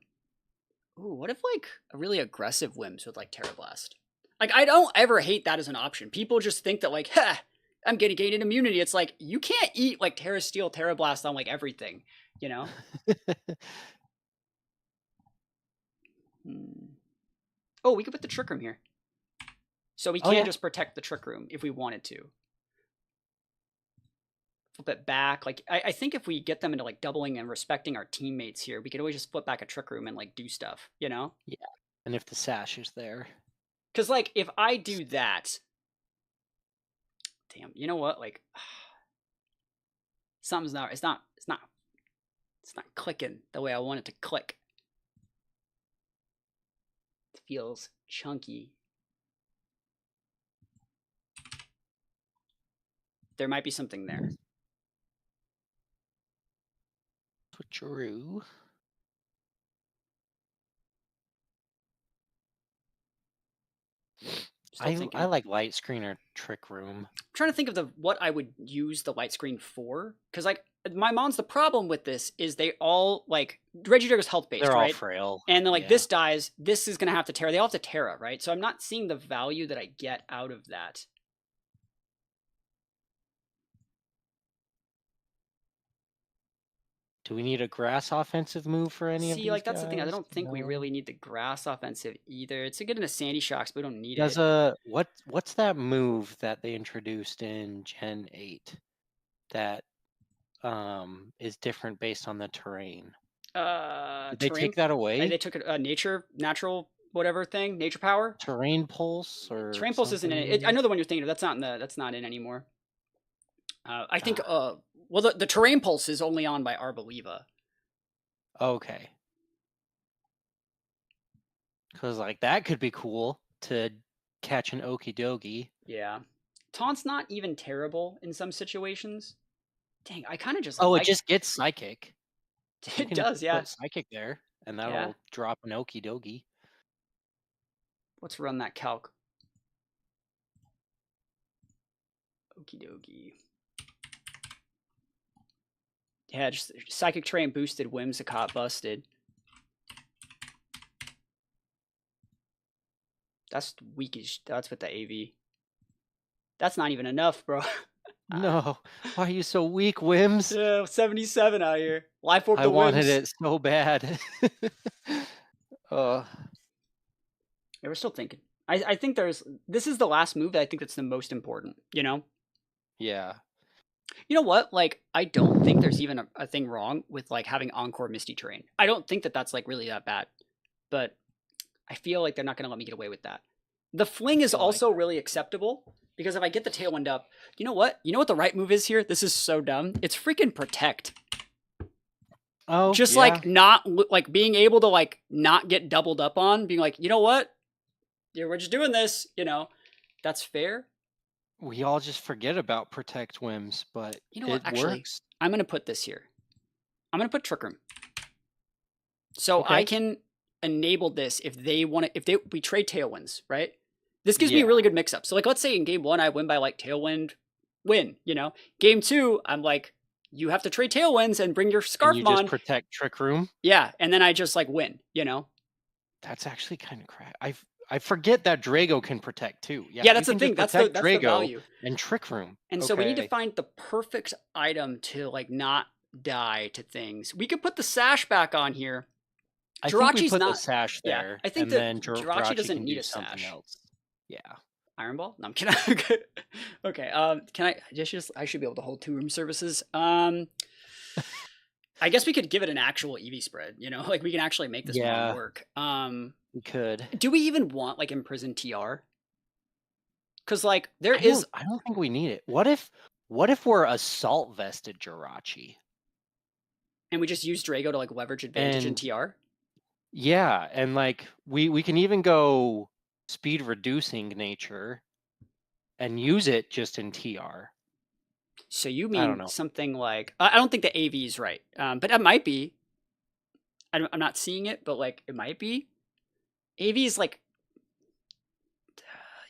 what if, like, a really aggressive Whims with, like, Terra Blast? Like, I don't ever hate that as an option. People just think that, like, ha, I'm getting gated immunity. It's like, you can't eat, like, Terra Steel, Terra Blast on, like, everything, you know? Oh, we could put the Trick Room here. So we can just protect the Trick Room if we wanted to. Flip it back. Like, I think if we get them into, like, doubling and respecting our teammates here, we could always just flip back a Trick Room and, like, do stuff, you know? Yeah. And if the Sash is there. Because, like, if I do that... Damn, you know what? Like, something's not... It's not clicking the way I want it to click. It feels chunky. There might be something there. Switcheroo. I like Light Screen or Trick Room. I'm trying to think of what I would use the Light Screen for. Because, like, my mom's the problem with this is they all, like, Regidrago's health-based, right? They're all frail. And then, like, this dies, this is going to have to Terra. They all have to Terra, right? So I'm not seeing the value that I get out of that. Do we need a grass offensive move for any of these? See, like, that's the thing. I don't think we really need the grass offensive either. It's good in a Sandy Shocks, but we don't need it. What's that move that they introduced in Gen 8 that is different based on the terrain? Did they take that away? They took a natural whatever thing, nature power. Terrain pulse or terrain pulse isn't in it. I know the one you're thinking of. That's not in anymore. I think well, the terrain pulse is only on by Arboliva. Okay. Because, like, that could be cool to catch an Okie Dokie. Yeah. Taunt's not even terrible in some situations. Dang, I kind of just it just gets Psychic. It does, yeah. Put Psychic there, and that'll drop an Okie Dokie. Let's run that calc. Okie Dokie. Yeah, just Psychic Terrain boosted, Whimsicott busted. That's weak as... That's with the AV. That's not even enough, bro. No. Why are you so weak, Whims? Yeah, 77 out here. Life Orb the Whims. I wanted it so bad. Yeah, we're still thinking. I think this is the last move that I think that's the most important, you know? Yeah. You know what? Like, I don't think there's even a thing wrong with, like, having Encore Misty Terrain. I don't think that that's, like, really that bad. But I feel like they're not going to let me get away with that. The Fling is also really acceptable, because if I get the Tailwind up, you know what? You know what the right move is here? This is so dumb. It's freaking Protect. Oh, just, like, not, like, being able to, like, not get doubled up on, being like, you know what? Yeah, we're just doing this, you know? That's fair. We all just forget about Protect Whims, but you know what? Actually, works. I'm going to put this here. I'm going to put Trick Room. So I can enable this if they want to, we trade Tailwinds, right? This gives me a really good mix up. So, like, let's say in game 1, I win by, like, Tailwind, win, you know? Game 2, I'm like, you have to trade Tailwinds and bring your Scarfmon. You just protect Trick Room? Yeah, and then I just, like, win, you know? That's actually kind of crap. I forget that Drago can protect too. Yeah, that's the thing. That's the value. And Trick Room. And so we need to find the perfect item to, like, not die to things. We could put the Sash back on here. I think we put the Sash there. Yeah, I think that Jirachi doesn't need a Sash. Else. Yeah. Iron Ball? No, I'm kidding. Okay. Can I? I should be able to hold 2 room services. I guess we could give it an actual EV spread, you know, like we can actually make this Yeah. one work. We could. Do we even want like imprisoned TR? Because like I don't think we need it. What if we're assault vested Jirachi? and we just use Drago to like leverage advantage in And TR? yeah, and like we can even go speed reducing nature and use it just in TR. So you I don't mean know. something like I don't think the AV is right, but that might be. I'm not seeing it, but like it might be. AV is like,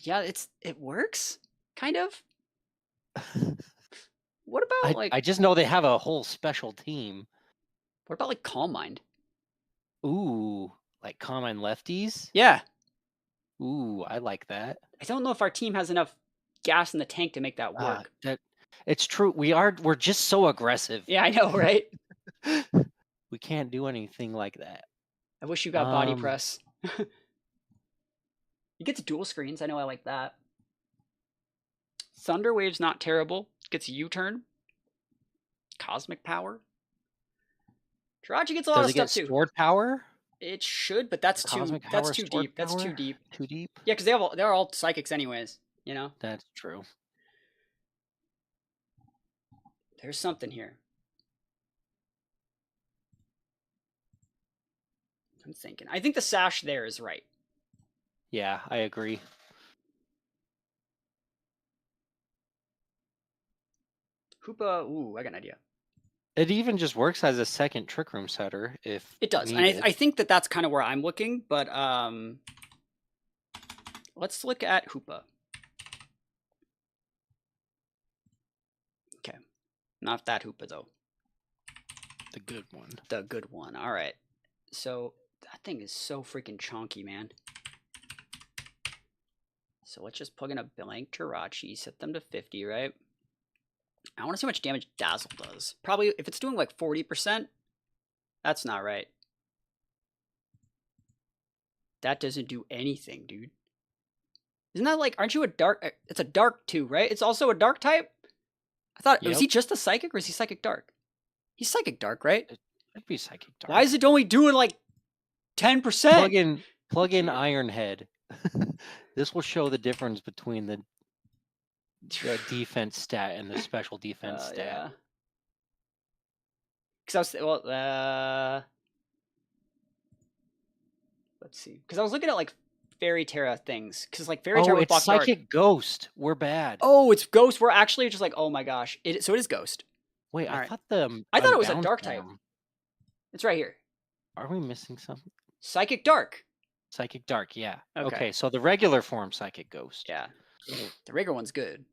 yeah, it works kind of. What about like I just know they have a whole special team. what about like Calm Mind? Ooh, like common lefties? Yeah, Ooh, I like that. I don't know if our team has enough gas in the tank to make that work. It's true. We're just so aggressive. Yeah, I know, right? We can't do anything like that. I wish you got body press. You get to dual screens. I know I like that. Thunder Wave's not terrible. Gets a U-turn. Cosmic Power. Jirachi gets a lot Does of it get stuff too. sword power? It should, but that's Cosmic too power, sword deep. That's power? too deep. Too deep? Yeah, because they're all psychics anyways. You know. That's true. There's something here. I'm thinking. I think the sash there is right. Yeah, I agree. Hoopa. Ooh, I got an idea. It even just works as a second trick room setter if It does, needed. and I think that's kind of where I'm looking. But let's look at Hoopa. Okay, not that Hoopa though. The good one. The good one. All right. So that thing is so freaking chonky, man. So let's just plug in a blank Jirachi, set them to 50, right? I want to see how much damage Dazzle does. Probably, if it's doing like 40%, that's not right. That doesn't do anything, dude. Isn't that like, aren't you a dark? It's a dark too, right? It's also a dark type? I thought, was he just a psychic or is he psychic dark? He's psychic dark, right? It should be psychic dark. Why is it only doing like 10%? Plug in Iron Head. This will show the difference between the defense stat and the special defense stat. Yeah. Because I was let's see. Because I was looking at like Fairy Terra things. Because like Fairy Terra it's psychic ghost. We're bad. Oh, it's ghost. We're actually just like, oh my gosh. So it is ghost. Wait, All I right. thought it was a dark type. It's right here. Are we missing something? Psychic dark. Psychic dark, yeah. Okay. So the regular form psychic ghost. Yeah. The regular one's good.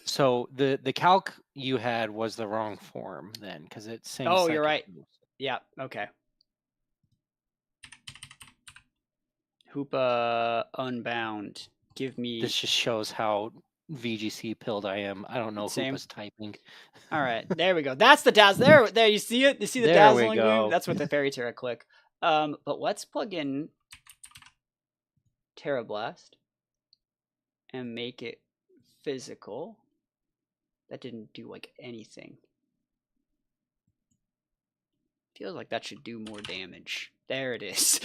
So the calc you had was the wrong form then, because it's saying. Oh, you're right. Yeah. Okay. Hoopa Unbound. Give me. This just shows how VGC pilled I am. I don't know who was typing. All right, there we go. That's the dazzle. There, you see it? You see the dazzling move? That's with the Fairy Terra click. But let's plug in Terra Blast and make it physical. That didn't do like anything. Feels like that should do more damage. There it is.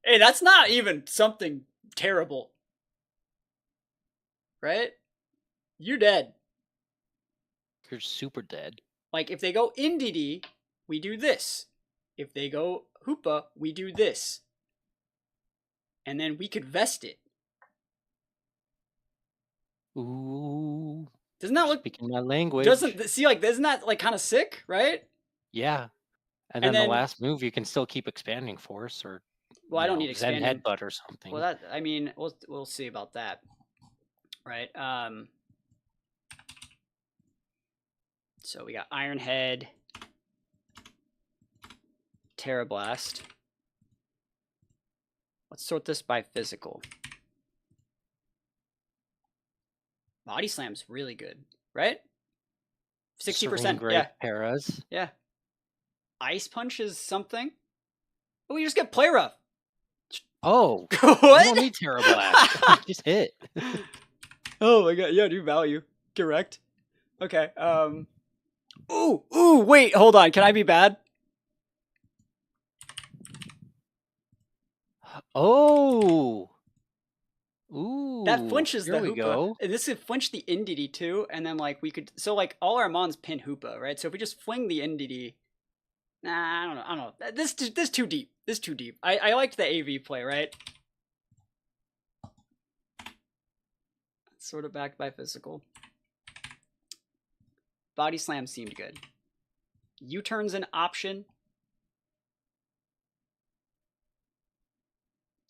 Hey, that's not even something terrible. Right? You're dead. You're super dead. Like, if they go NDD, we do this. If they go Hoopa, we do this. And then we could vest it. Ooh. Doesn't that look... Speaking my language. Isn't that, like, kind of sick, right? Yeah. And then the last move, you can still keep expanding force or... Well, I don't need expanding. Zen headbutt or something. Well, we'll see about that. Right? So we got Iron Head, Terra Blast. Let's sort this by physical. Body Slam's really good, right? 60%. Yeah. Paras. Yeah. Ice Punch is something. Oh, we just get Play Rough. Oh. What? You don't need Terra Blast. Just hit. Oh my god, yeah, do value. Correct. Okay, Ooh, wait, hold on. Can I be bad? Oh. That Ooh. flinches Here the we Hoopa. go. And this could flinch the Indity too, and then like we could all our mons pin Hoopa, right? So if we just fling the Indity, nah, I don't know. This too deep. This too deep. I liked the AV play, right? Sort of backed by physical. Body slam seemed good. U-turn's an option.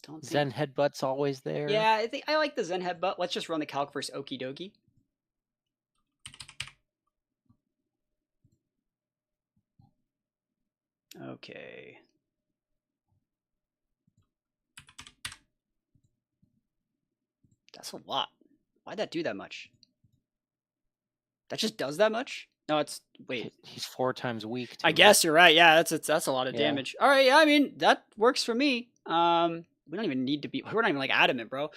Don't think. Zen headbutt's always there. Yeah, I think I like the Zen headbutt. Let's just run the calc versus Okie dokie. Okay. That's a lot. Why'd that do that much? That just does that much? No, it's wait. He's 4 times weak. I guess you're right. Yeah, that's a lot of damage. All right, yeah, I mean that works for me. We don't even need to be. We're not even like adamant, bro.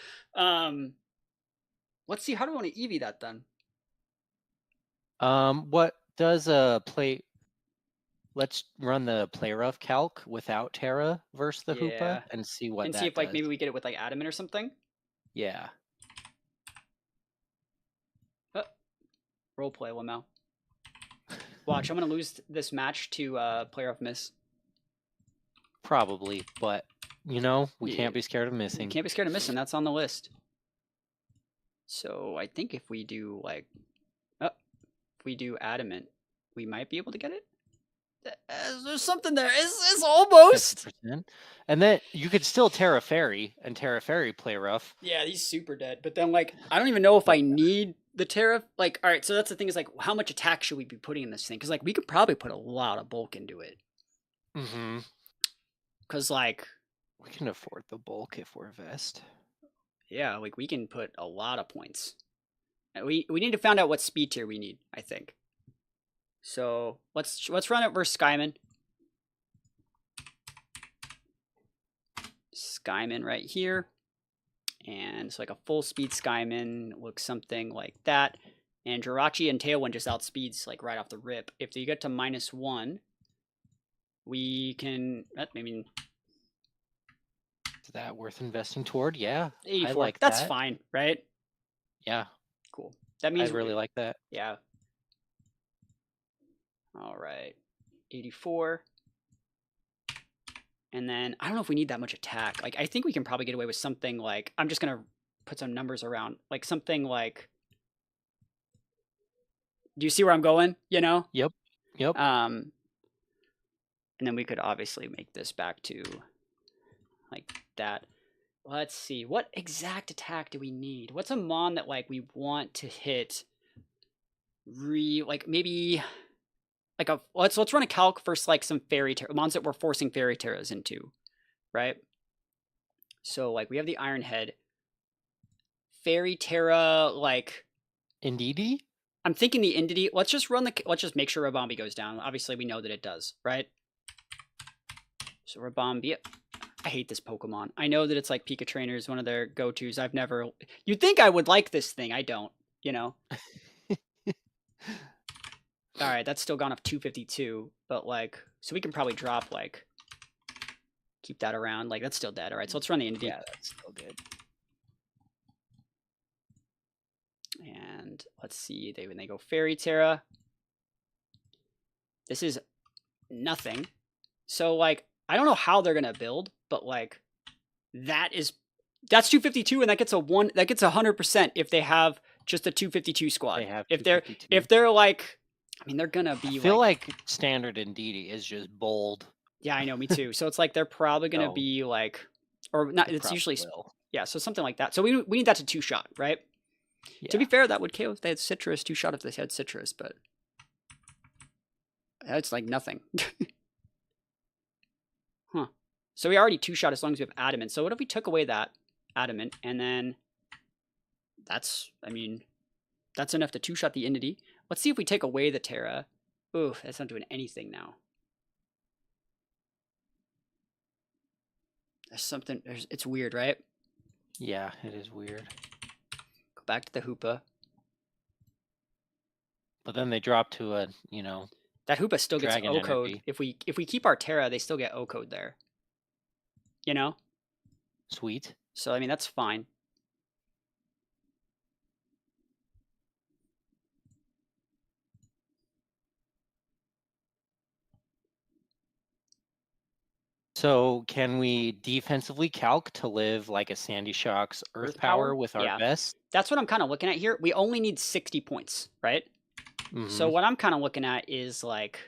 Let's see. How do we want to EV that then? What does a play? Let's run the play rough calc without Terra versus the Hoopa and see what and that see if like does. maybe we get it with like adamant or something. Yeah. Role play, Lamau. Watch, I'm gonna lose this match to player of miss. Probably, but you know we can't be scared of missing. Can't be scared of missing. That's on the list. So I think if we do like, if we do adamant, we might be able to get it. There's something there. It's almost. 50%. And then you could still Terra Fairy and Terra Fairy play rough. Yeah, he's super dead. But then like, I don't even know if I need the Terra. Like, all right, so that's the thing is like, how much attack should we be putting in this thing? Because like, we could probably put a lot of bulk into it. Mm-hmm. Because like, we can afford the bulk if we're Vest. Yeah, like we can put a lot of points. We need to find out what speed tier we need, I think. So let's run it versus Skyman. Skyman right here. And it's like a full speed Skyman looks something like that. And Jirachi and Tailwind just outspeeds like right off the rip. If they get to -1, we can. I mean, is that worth investing toward? Yeah, 84. I like That's that. fine, right? Yeah, cool. That means I really like that. Yeah. All right, 84. And then I don't know if we need that much attack. Like I think we can probably get away with something like, I'm just gonna put some numbers around, like something like. Do you see where I'm going? You know? Yep. And then we could obviously make this back to like that. Let's see. What exact attack do we need? What's a mon that like we want to hit? Like maybe like a let's run a calc first, like some fairy terra mons that we're forcing fairy terras into, right? So like we have the Iron Head, fairy terra, like Indeedy. I'm thinking the Indity. Let's just make sure Rabambi goes down. Obviously, we know that it does, right? So Rabambi. I hate this Pokemon. I know that it's like Pika Trainer is one of their go-tos. I've never. You'd think I would like this thing. I don't. You know. All right, that's still gone up 252, but like, so we can probably drop like, keep that around. Like that's still dead. All right, so let's run the Indity. Yeah, that's still good. And let's see, when they go Fairy Terra. This is nothing. So like, I don't know how they're gonna build, but like, that's 252, and that gets 100% if they have just a 252 squad. They have if they're like, I mean, they're gonna be. I feel like standard Indeedee is just bold. Yeah, I know, me too. So it's like they're probably gonna be like, or not. It's usually yeah, so something like that. So we need that to 2-shot, right? Yeah. To be fair, that would KO if they had Citrus, 2-shot if they had Citrus, but that's like nothing. Huh. So we already 2-shot as long as we have Adamant. So what if we took away that Adamant, and then that's enough to 2-shot the Indity. Let's see if we take away the Terra. Ooh, that's not doing anything now. It's weird, right? Yeah, it is weird. Go back to the Hoopa. But then they drop to a, That Hoopa still gets dragon O-code. energy. If we keep our Terra, they still get O-code there. You know? Sweet. So I mean that's fine. So can we defensively calc to live like a Sandy Shock's Earth Power with our Yeah. vest? That's what I'm kind of looking at here. We only need 60 points, right? So what I'm kind of looking at is like,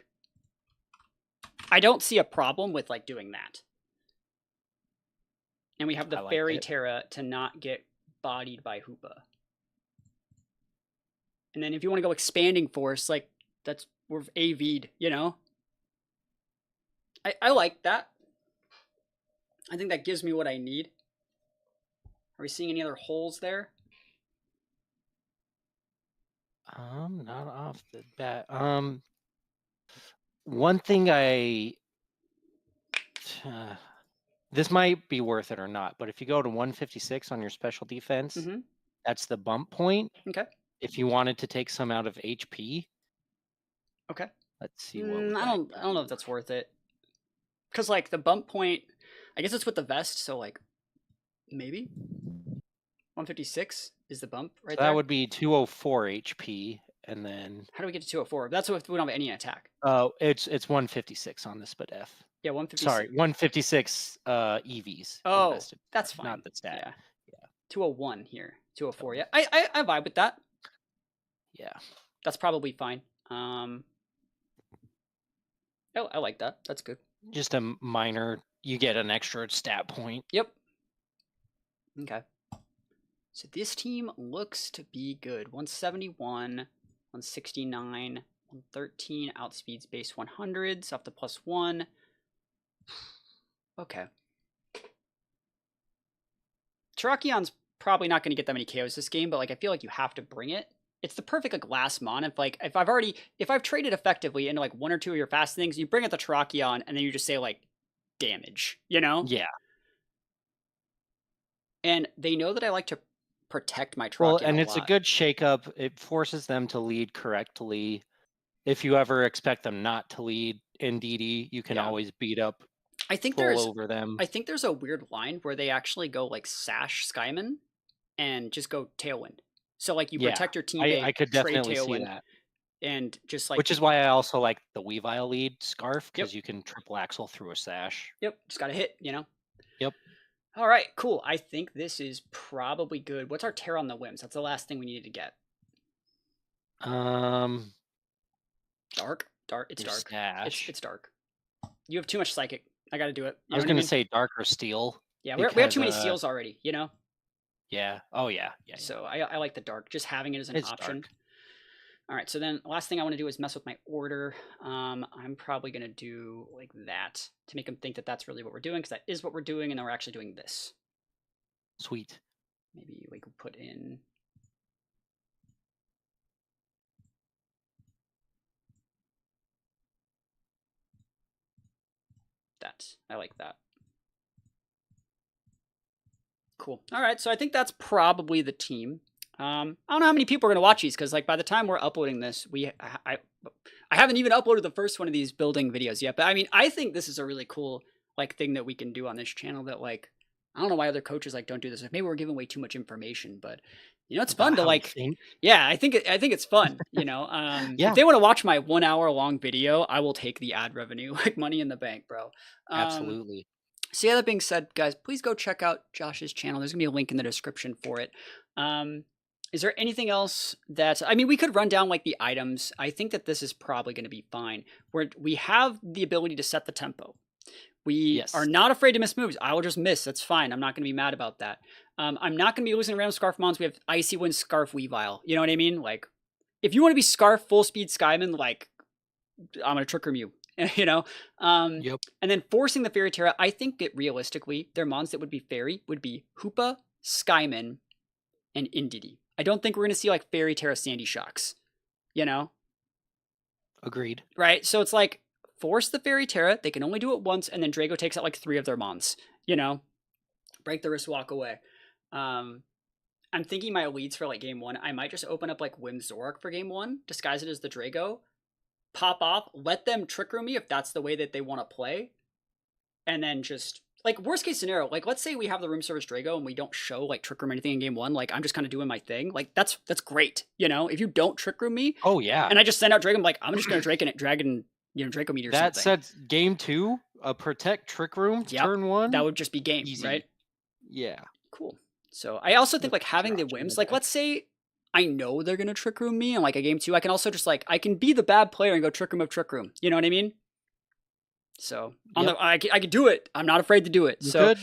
I don't see a problem with like doing that. And we have the Fairy Terra to not get bodied by Hoopa. And then if you want to go Expanding Force, like we're AV'd, you know? I like that. I think that gives me what I need. Are we seeing any other holes there? Not off the bat. One thing this might be worth it or not, but if you go to 156 on your special defense, that's the bump point. Okay. If you wanted to take some out of HP. Okay. Let's see what I don't know if that's worth it. Because like the bump point, I guess it's with the vest, so like maybe 156 is the bump right there. That would be 204 HP, and then how do we get to 204? That's if we don't have any attack. Oh, it's 156 on the SPF. Yeah, 156. Sorry, 156 EVs. Oh, invested. That's fine. Not the stat. Yeah. 201 here. 204. Yeah, I vibe with that. Yeah, that's probably fine. I like that. That's good. Just a minor. You get an extra stat point. Yep. Okay. So this team looks to be good. 171, 169, 113 outspeeds base 100s off the +1. Okay. Terrakion's probably not going to get that many KOs this game, but like I feel like you have to bring it. It's the perfect like last mon. If I've traded effectively into like one or two of your fast things, you bring out the Terrakion and then you just say like damage, you know? Yeah. And they know that I like to protect my Terrakion. Well, and it's a good shakeup. It forces them to lead correctly. If you ever expect them not to lead in DD, you can always beat up. I think over them. I think there's a weird line where they actually go like Sash Skyman and just go Tailwind. So like you protect your teammate. I could definitely see that. And just like which is why I also like the Weavile lead Scarf, because you can triple axle through a Sash. Yep, just gotta hit, you know. Yep. All right, cool. I think this is probably good. What's our Terra on the Whims? That's the last thing we needed to get. Dark. It's dark. It's dark. You have too much Psychic. I got to do it. I was going to say Dark or Steel. Yeah, we have too many Steals already, you know? Yeah. Oh, yeah. So I like the Dark. Just having it as an option. Dark. All right, so then the last thing I want to do is mess with my order. I'm probably going to do like that to make them think that that's really what we're doing, because that is what we're doing, and then we're actually doing this. Sweet. Maybe we could put in... that. I like that. Cool. All right, so I think that's probably the team. I don't know how many people are going to watch these, because like by the time we're uploading this, I haven't even uploaded the first one of these building videos yet. But I mean, I think this is a really cool like thing that we can do on this channel that like, I don't know why other coaches like don't do this. Like, maybe we're giving away too much information, but you know, it's fun to like, yeah, I think it's fun, you know. If they want to watch my 1 hour long video, I will take the ad revenue, like money in the bank, bro. Absolutely. So yeah, that being said, guys, please go check out Josh's channel. There's gonna be a link in the description for it. Is there anything else that, I mean, we could run down like the items. I think that this is probably going to be fine. We have the ability to set the tempo. We are not afraid to miss moves. I will just miss. That's fine. I'm not going to be mad about that. I'm not going to be losing random Scarf Mons. We have Icy Wind, Scarf, Weavile. You know what I mean? Like, if you want to be Scarf, full speed Skyman, like, I'm going to Trick Room you. You know? And then forcing the Fairy Terra, I think that realistically, their Mons that would be Fairy would be Hoopa, Skyman, and Indeedee. I don't think we're going to see like Fairy Terra Sandy Shocks, you know? Agreed. Right? So it's like, force the Fairy Terra, they can only do it once, and then Drago takes out like 3 of their Mons, you know? Break the wrist, walk away. And I'm thinking my leads for like game 1, I might just open up like Whim Zorak for game 1, disguise it as the Drago, pop off, let them trick room me if that's the way that they want to play, and then just like worst case scenario, like let's say we have the room service Drago and we don't show like trick room anything in game 1, like I'm just kind of doing my thing, like that's great, you know. If you don't trick room me, oh yeah, and I just send out Dragon, like I'm just gonna Dragon, you know, Draco meter. That something. sets game 2 a protect trick room turn 1. That would just be game, easy. Right? Yeah. Cool. So I also think like having the whims, like let's say I know they're gonna trick room me, and like a game 2, I can also just like I can be the bad player and go trick room of trick room. You know what I mean? So I can do it. I'm not afraid to do it. So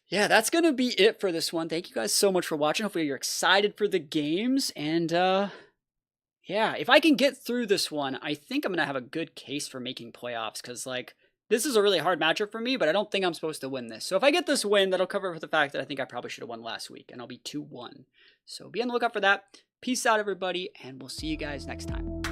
yeah, that's gonna be it for this one. Thank you guys so much for watching. Hopefully you're excited for the games, and yeah, if I can get through this one, I think I'm gonna have a good case for making playoffs, because like this is a really hard matchup for me, but I don't think I'm supposed to win this. So if I get this win, that'll cover for the fact that I think I probably should have won last week, and I'll be 2-1. So be on the lookout for that. Peace out, everybody, and we'll see you guys next time.